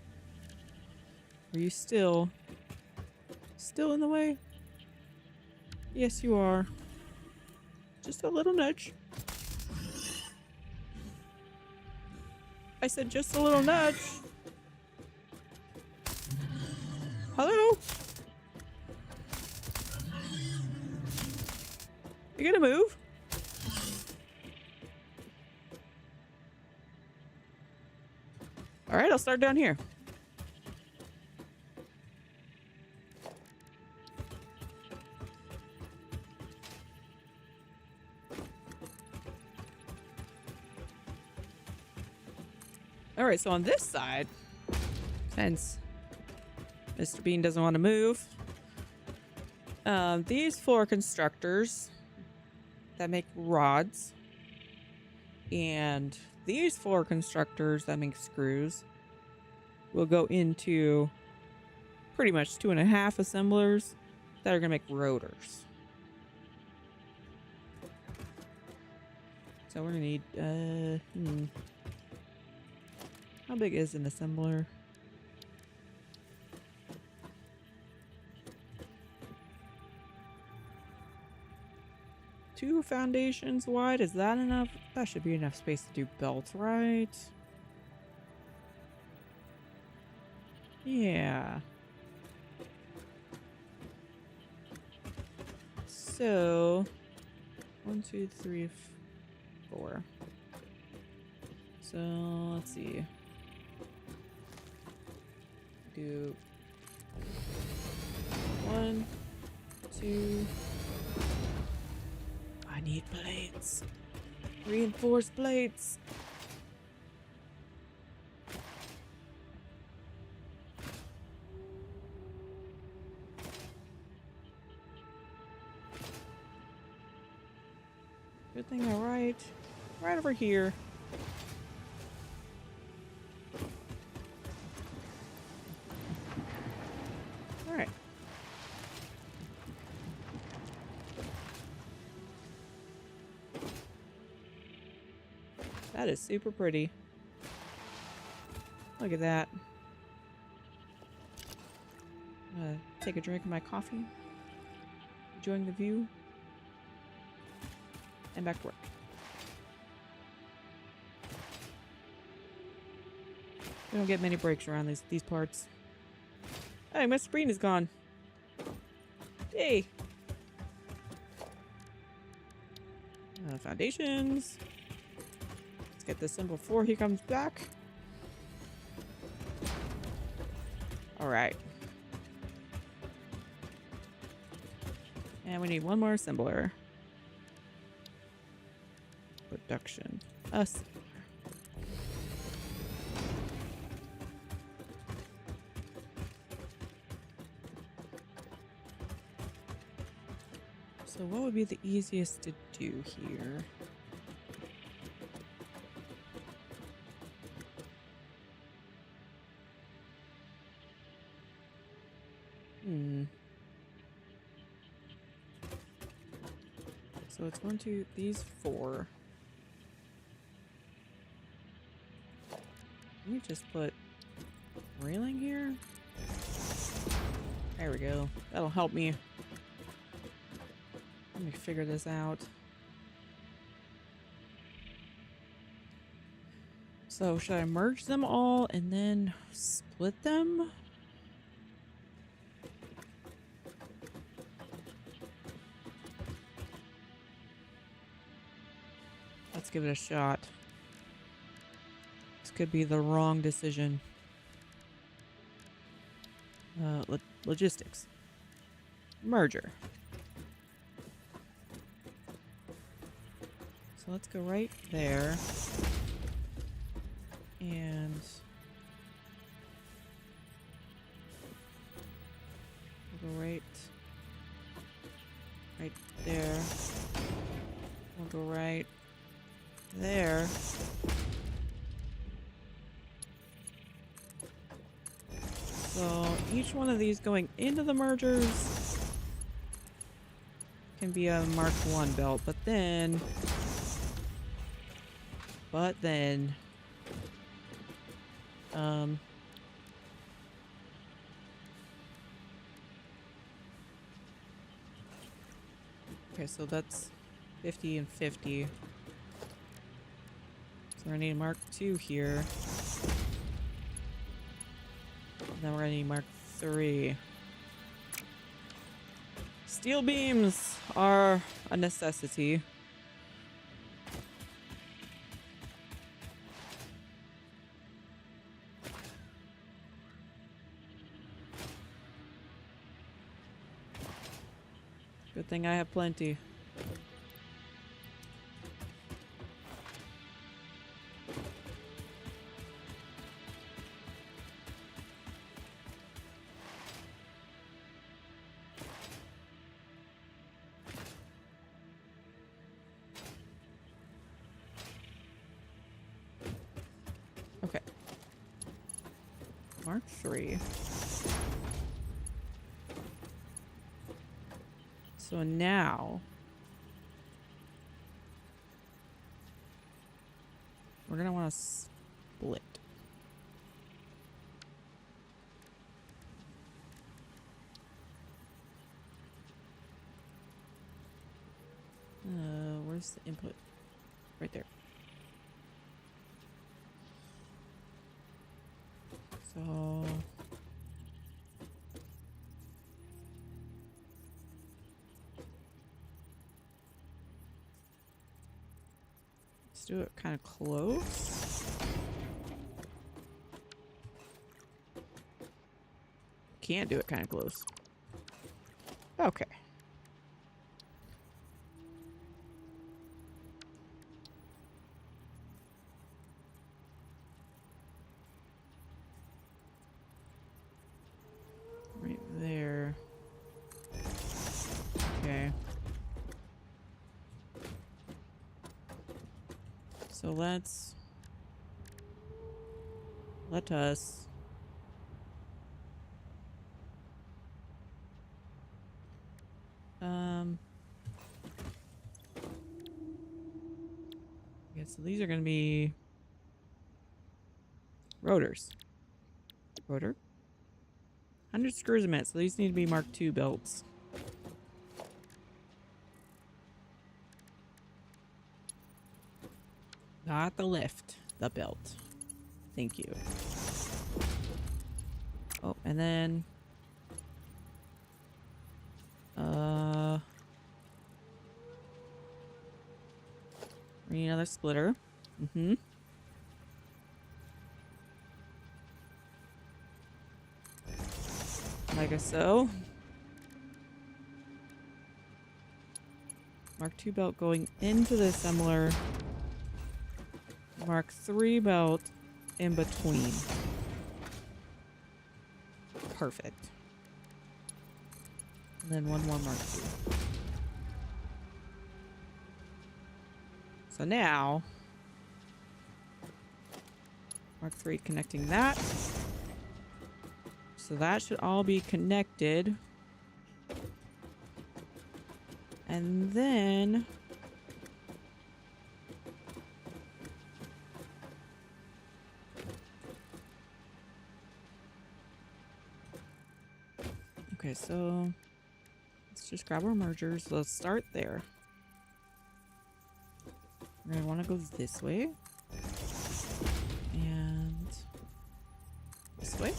are you still in the way? Yes, you are. Just a little nudge. I said just a little nudge. Hello? You gonna move? All right, I'll start down here. All right, so on this side, since Mr. Bean doesn't want to move, these 4 constructors that make rods and these 4 constructors that make screws will go into pretty much 2.5 assemblers that are going to make rotors. So we're going to need, how big is an assembler? Two foundations wide, is that enough? That should be enough space to do belts, right? Yeah. So 1, 2, 3, 4. So let's see. Do 1, 2. I need plates. Reinforced plates. Good thing I write right over here. All right. That is super pretty. Look at that. Take a drink of my coffee. Enjoying the view. And back to work. We don't get many breaks around these parts. Hey, my screen is gone. Hey. Foundations. Let's get this in before he comes back. Alright. And we need one more assembler. Production. Assembler. So what would be the easiest to do here? So it's 1, 2, these 4. Let me just put railing here. There we go. That'll help me. Let me figure this out. So should I merge them all and then split them? Let's give it a shot. This could be the wrong decision. Logistics. Merger. So let's go right there. And we'll go right there. We'll go right there. So each one of these going into the mergers can be a Mark 1 belt, but then okay, so that's 50 and 50. So we're gonna need Mark 2 here. And then we're gonna need Mark 3. Steel beams are a necessity. Good thing I have plenty. Okay. Mark 3. So now we're gonna want to split. Where's the input? Right there. So let's do it kind of close. Can't do it kind of close. Okay. Right there. Okay. So let us yeah, so these are gonna be rotors. Rotor. 100 screws a minute, so these need to be Mark II belts. Not the lift, the belt. Thank you. Oh, and then we need another splitter. Mm-hmm. Like so. Mark II belt going into the assembler. Mark III belt in between. Perfect. And then one more Mark II. So now, Mark III connecting that. So that should all be connected. And then okay, so let's just grab our mergers. Let's start there. We're gonna want to go this way and this way,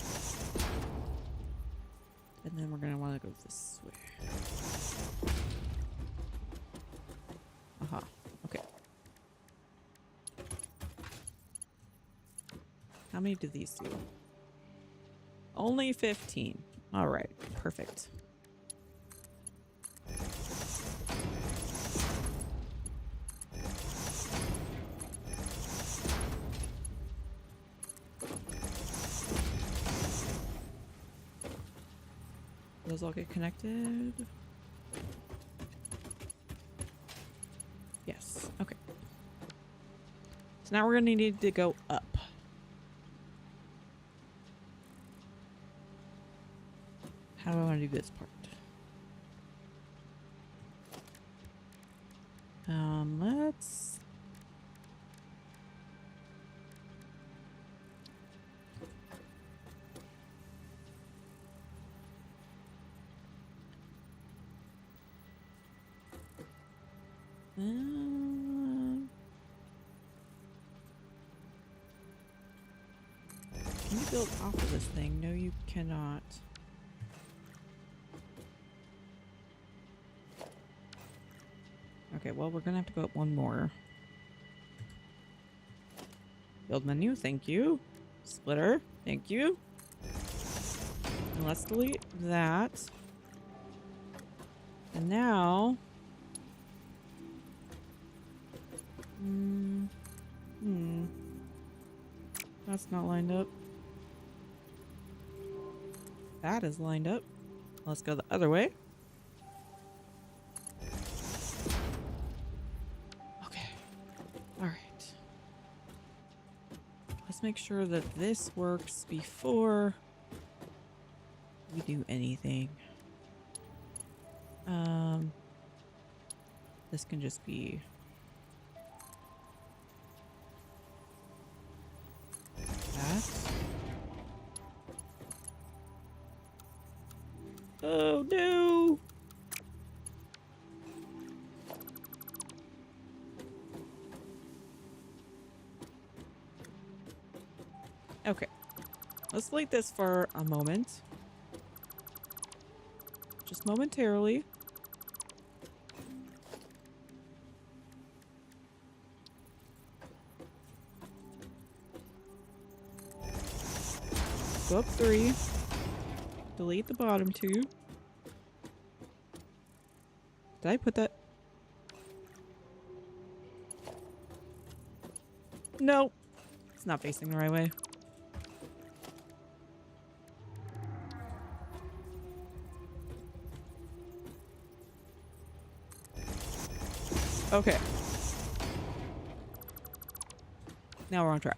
and then we're gonna want to go this way. Aha. Okay. How many do these do? Only 15. All right. Perfect. Those all get connected. Yes. Okay. So now we're gonna need to go up. How do I want to do this part? Let's... Can you build off of this thing? No, you cannot. Okay, well, we're gonna have to go up one more. Build menu, thank you. Splitter, thank you. And let's delete that. And now... That's not lined up. That is lined up. Let's go the other way. Okay. All right. Let's make sure that this works before we do anything. This can just be that. Oh no! Okay. Let's delete this for a moment. Just momentarily. Go up 3. Delete the bottom 2. Did I put that? No. It's not facing the right way. Okay. Now we're on track.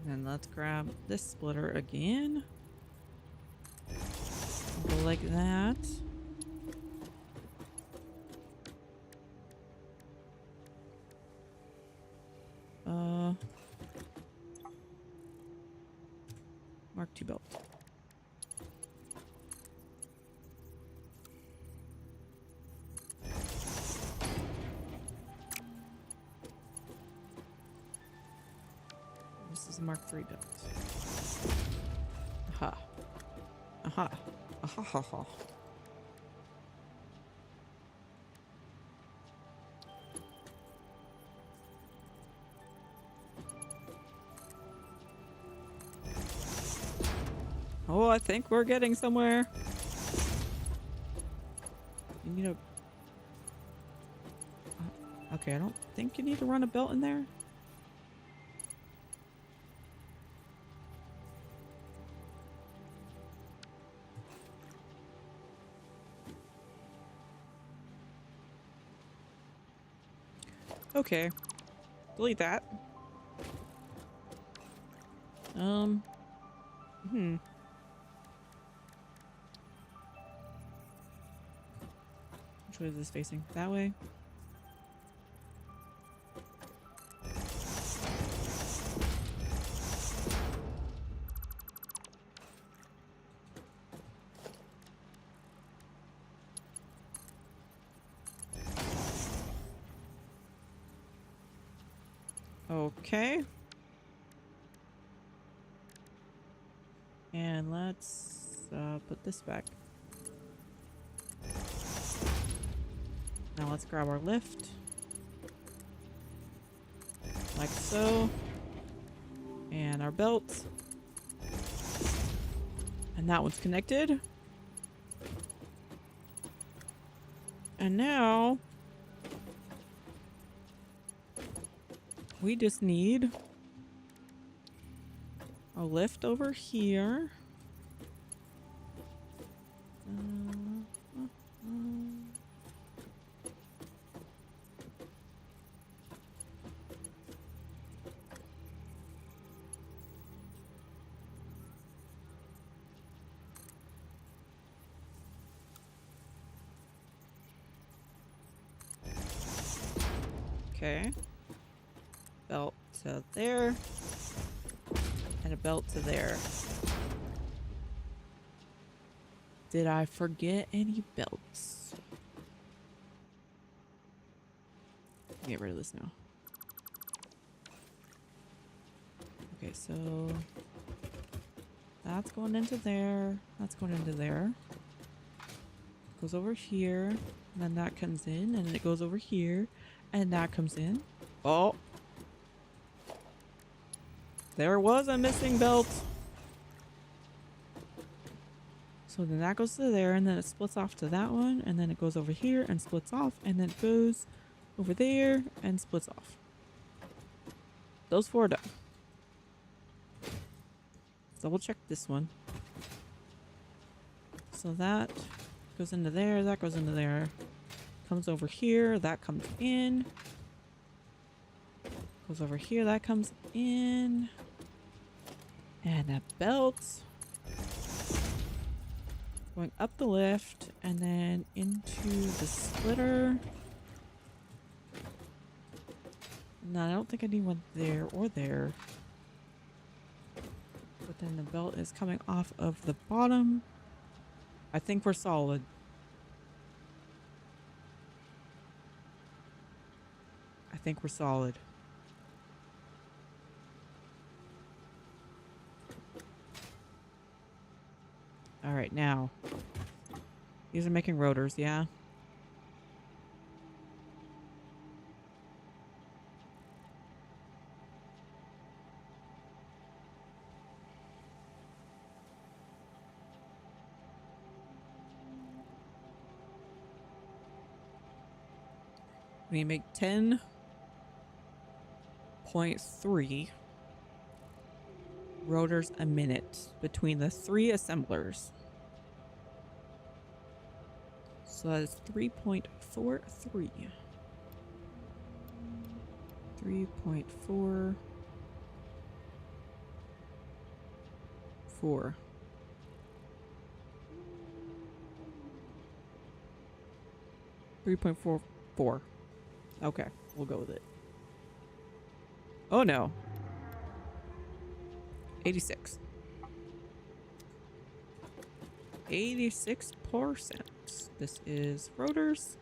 And let's grab this splitter again. Go like that. Mark II belt. This is a Mark III belt. Aha. Aha. Aha ha ha. Oh, I think we're getting somewhere. You need a... okay, I don't think you need to run a belt in there. Okay. Delete that. Which way is this facing? That way? Okay. And let's put this back. Now let's grab our lift. Like so. And our belt. And that one's connected. And now we just need a lift over here. Okay. Belt to there. And a belt to there. Did I forget any belts? Get rid of this now. Okay, so that's going into there. That's going into there. Goes over here. And then that comes in. And then it goes over here. And that comes in. Oh. There was a missing belt. So then that goes to there. And then it splits off to that one. And then it goes over here and splits off. And then it goes over there and splits off. Those four are done. Double check this one. So that goes into there. That goes into there. Comes over here. That comes in. Goes over here. That comes in. And that belt. Going up the lift. And then into the splitter. No, I don't think I need one there or there. But then the belt is coming off of the bottom. I think we're solid. I think we're solid. All right, now. These are making rotors, yeah? We make 10.3 rotors a minute between the 3 assemblers. So that is 3.43. 3.44. 3.44. Okay, we'll go with it. Oh no. 86. 86%. This is rotors.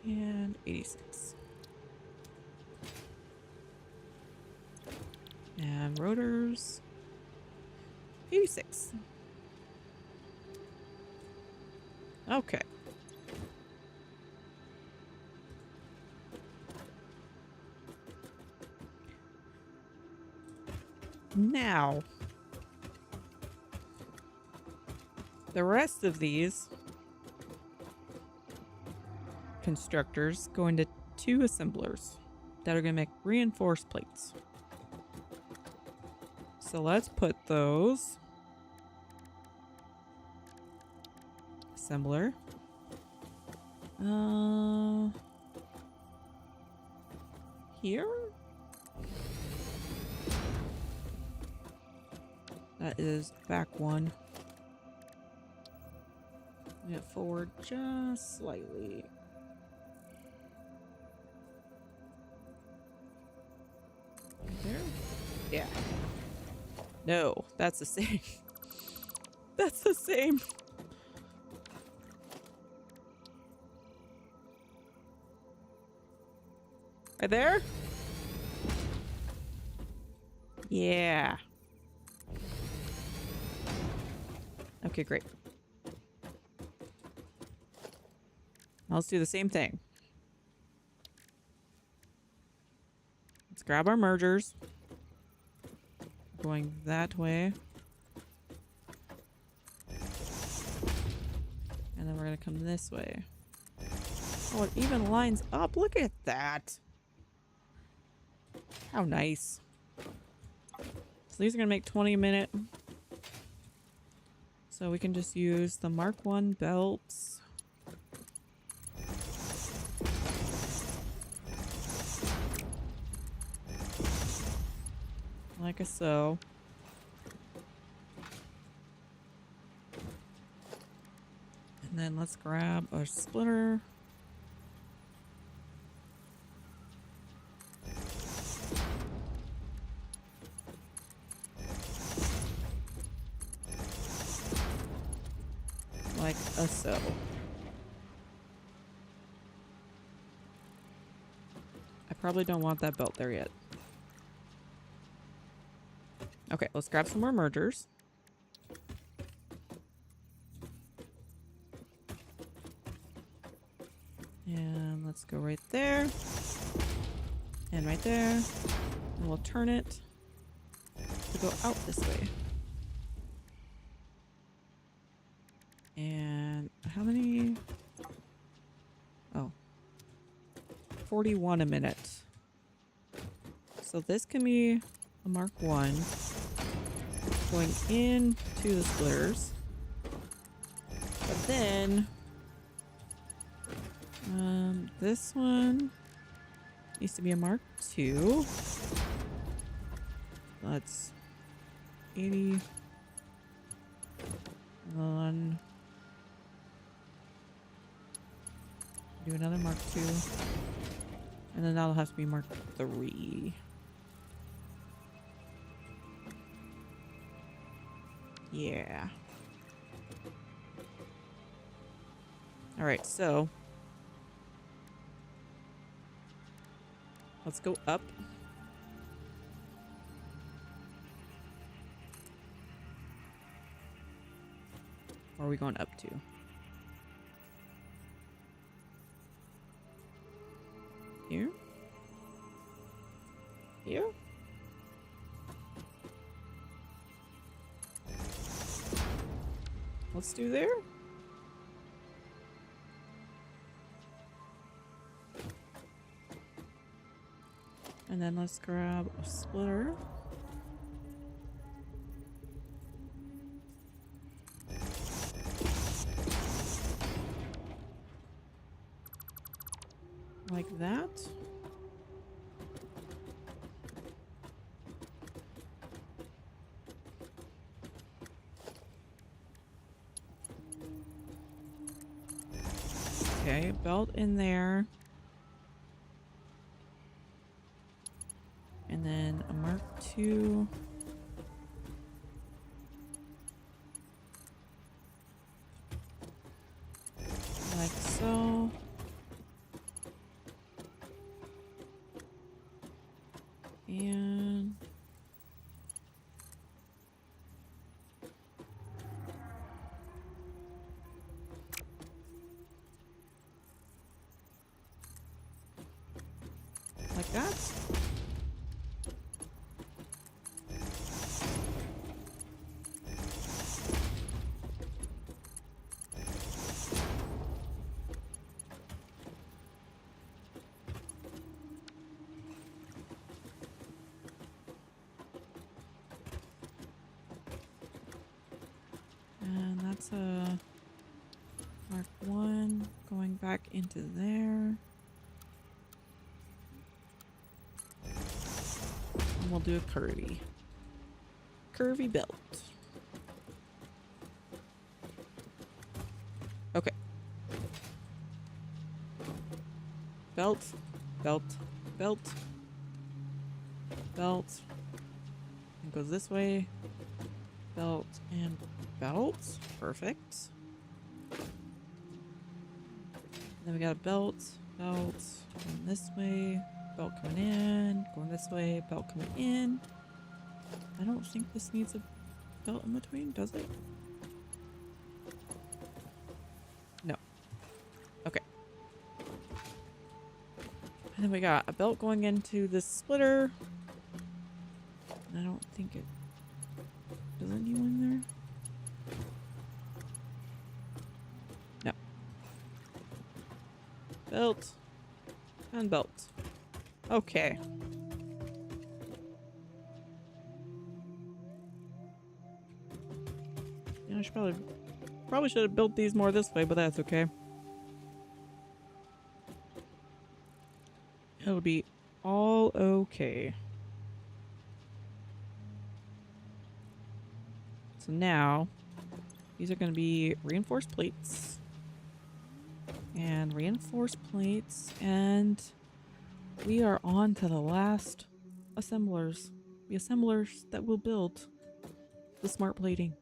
And 86. And rotors. 86. Okay. Now, the rest of these constructors go into 2 assemblers that are going to make reinforced plates. So let's put those. Assembler. Here? That is back one. Get forward just slightly. There? Yeah. No, that's the same. That's the same. Right there? Yeah. Okay, great. Now let's do the same thing. Let's grab our mergers. Going that way. And then we're going to come this way. Oh, it even lines up. Look at that. How nice. So these are going to make 20 a minute. So we can just use the Mark 1 belts. Like so. And then let's grab a splitter. Like so. I probably don't want that belt there yet. Okay, let's grab some more mergers. And let's go right there. And right there. And we'll turn it to go out this way. And how many? Oh. 41 a minute. So this can be a Mark 1 going into the splitters. But then this one needs to be a Mark 2. That's 80. Then do another Mark 2. And then that'll have to be Mark 3. Yeah. Alright, so let's go up. Where are we going up to? Here? Here? Let's do there. And then let's grab a splitter. Like that. Okay, belt in there. And then a Mark 2. Like so. And that. And that's a Mark 1 going back into there. And we'll do a curvy belt. Okay. Belt, belt, belt, belt. And goes this way. Belt and belt. Perfect. Then we got a belt, going this way, belt coming in, going this way, belt coming in. I don't think this needs a belt in between, does it? No. Okay. And then we got a belt going into this splitter. I don't think it does anyone there. No. Belt and belt. Okay. Yeah, I should probably should have built these more this way, but that's okay. It'll be all okay. So now, these are going to be reinforced plates. And reinforced plates. And we are on to the last assemblers. The assemblers that will build the smart plating.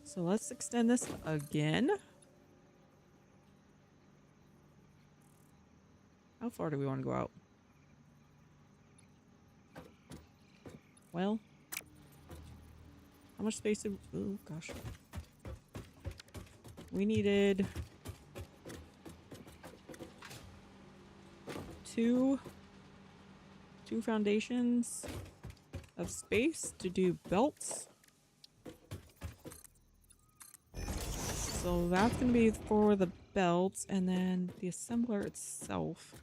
So let's extend this again. How far do we want to go out? Well, how much space did... Oh, gosh. We needed... two foundations of space to do belts. So that's going to be for the belts, and then the assembler itself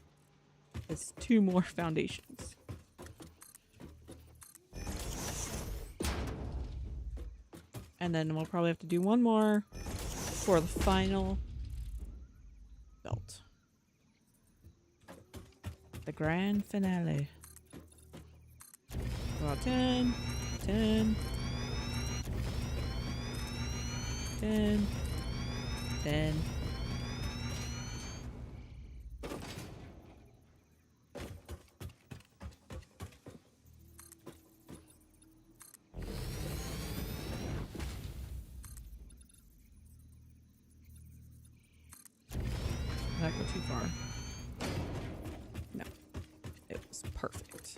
is 2 more foundations. And then we'll probably have to do 1 more for the final belt. The grand finale. About 10, 10, 10, 10. Did that go too far? No. It was perfect.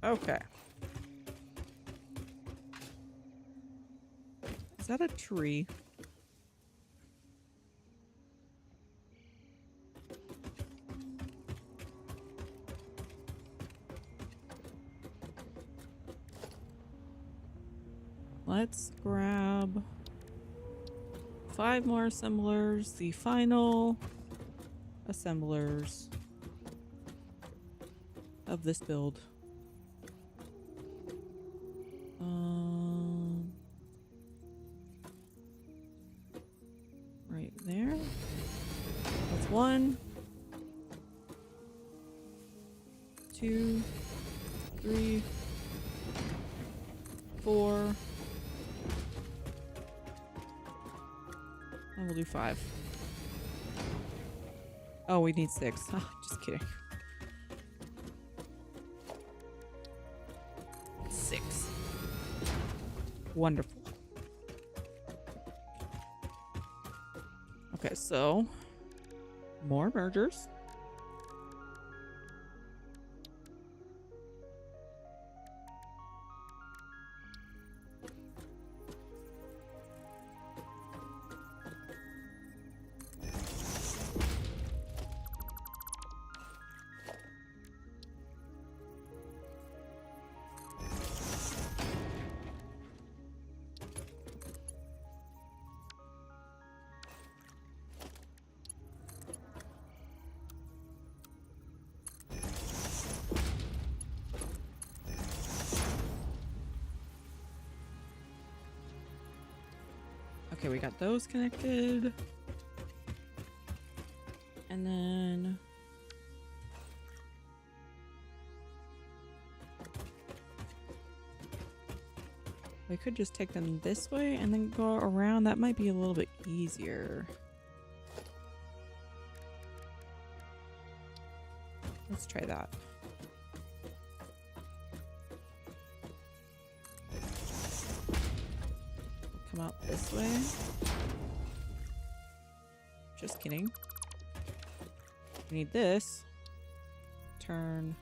Okay. Is that a tree? Let's grab 5 more assemblers, the final assemblers of this build. Right there. That's 1, 2, 3, 4. And we'll do 5. Oh, we need 6. Just kidding. 6. Wonderful. Okay, so more mergers. Okay, we got those connected. And then we could just take them this way and then go around. That might be a little bit easier. Let's try that. Come out this way. Just kidding. We need this. Turn.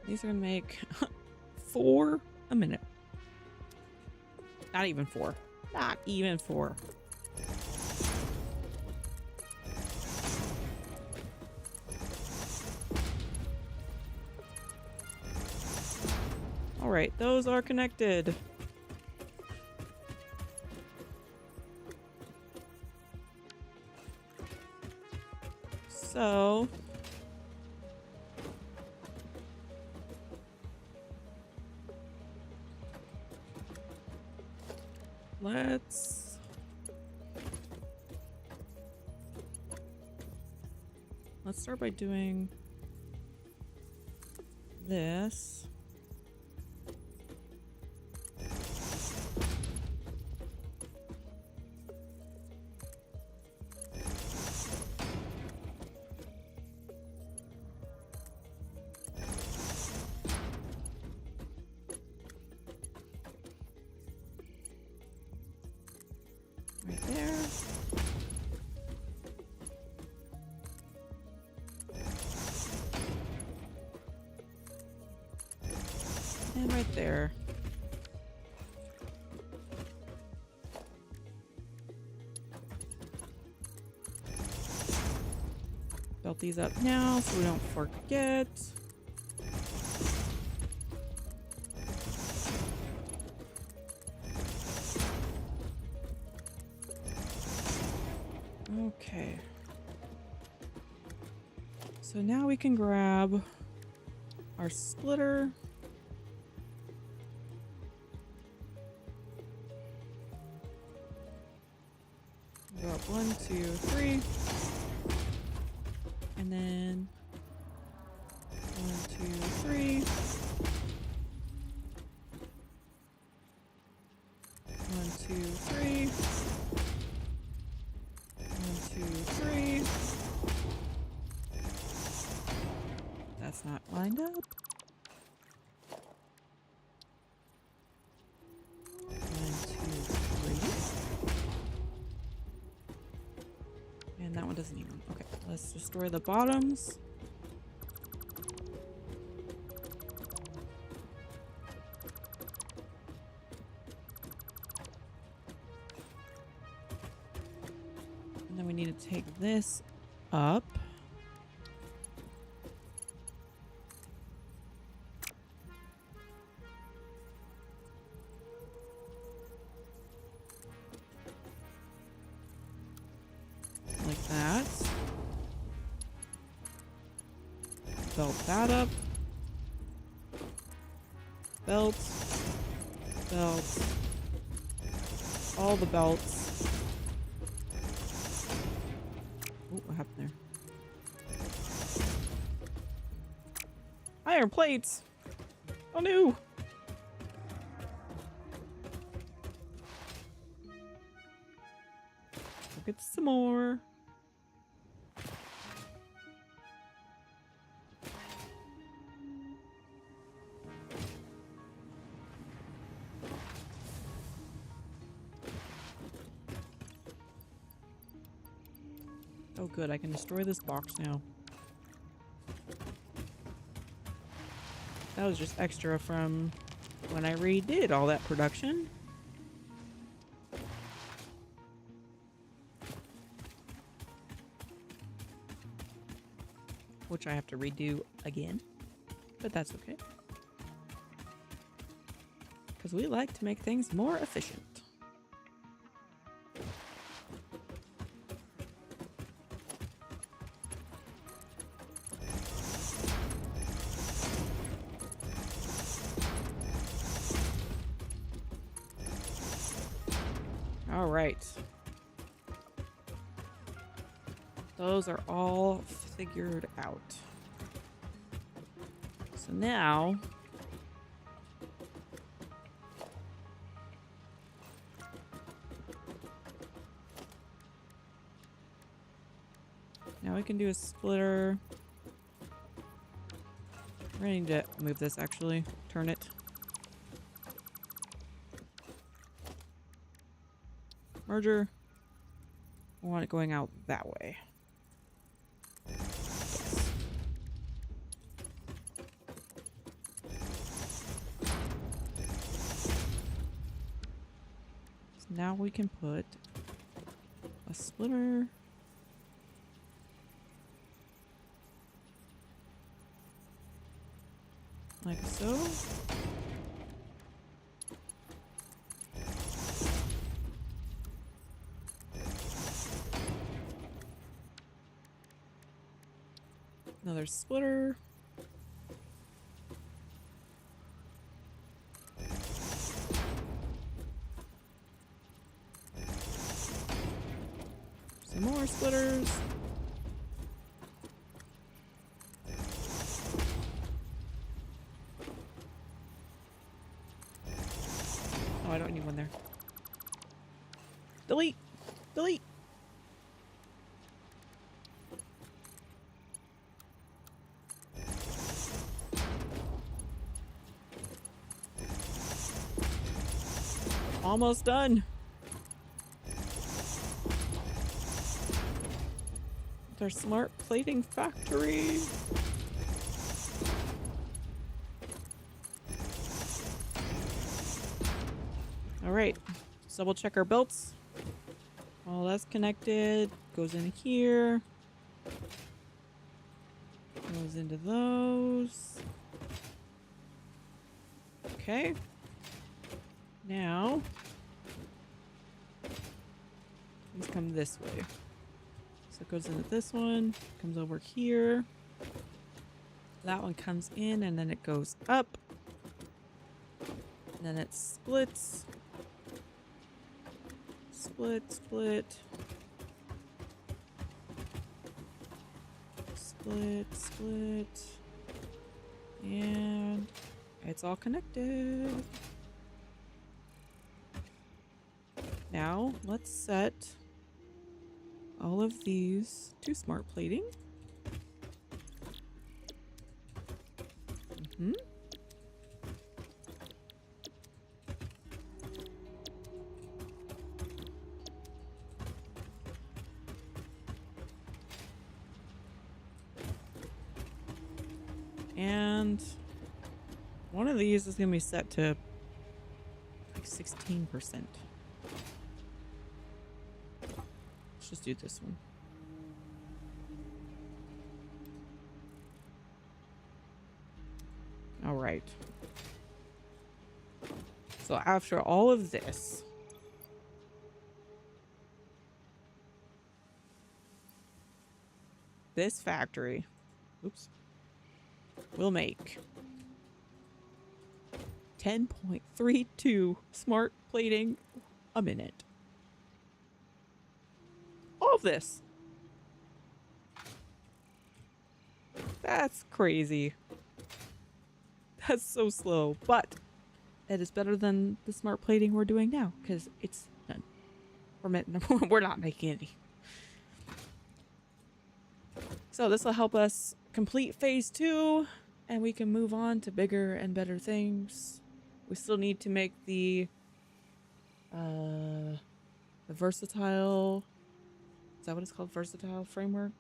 These are gonna make 4 a minute. Not even 4. Not even 4. All right, those are connected. So let's start by doing this. Right there. And right there. Belt these up now so we don't forget. Okay. So now we can grab our splitter. Go up 1, 2, 3. And then 1, 2, 3. 1, 2, 3. 1, 2, 3. That's not lined up. 1, 2, 3. And that one doesn't even. Okay, let's destroy the bottoms. And then we need to take this up. Like that. Belt that up. Belt. Belt. All the belts. Oh, what happened there? Iron plates! Oh no! We'll get some more. Oh good, I can destroy this box now. That was just extra from when I redid all that production. Which I have to redo again. But that's okay. Because we like to make things more efficient. All right. Those are all figured out. So now we can do a splitter. We're gonna need to move this actually. Turn it. Merger. I want it going out that way. Yes. So now we can put a splitter. Like so. Another splitter. Some more splitters. Oh, I don't need one there. Delete! Delete! Almost done. Their smart plating factory. All right, let's double check our belts. All that's connected. Goes in here. Goes into those. Okay. Now, these come this way. So it goes into this one, comes over here. That one comes in and then it goes up. And then it splits. Split, split. Split, split. And it's all connected. Now, let's set all of these to smart plating. And one of these is going to be set to like 16%. Let's just do this one. All right. So after all of this, this factory, oops, will make 10.32 smart plating a minute. All of this. That's crazy. That's so slow, but it is better than the smart plating we're doing now because it's done. We're not making any. So this will help us complete phase 2 and we can move on to bigger and better things. We still need to make the versatile, is that what it's called? Versatile framework?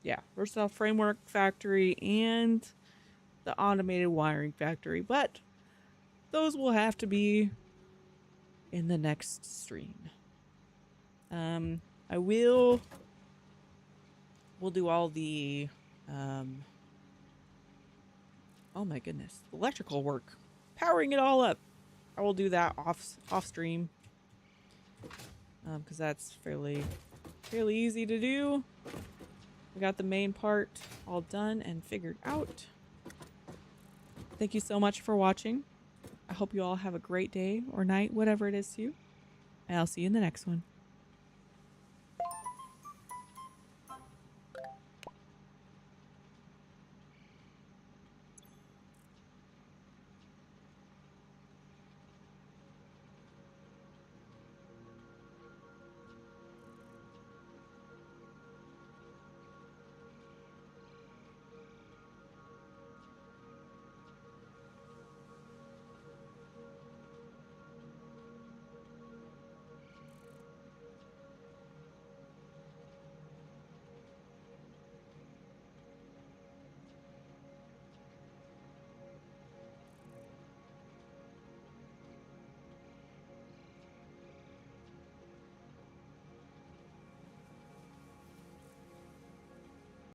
Yeah, versatile framework factory and the automated wiring factory, but those will have to be in the next stream. We'll do all the oh my goodness, electrical work, powering it all up. I will do that off stream because that's fairly easy to do. We got the main part all done and figured out. Thank you so much for watching. I hope you all have a great day or night, whatever it is to you. And I'll see you in the next one.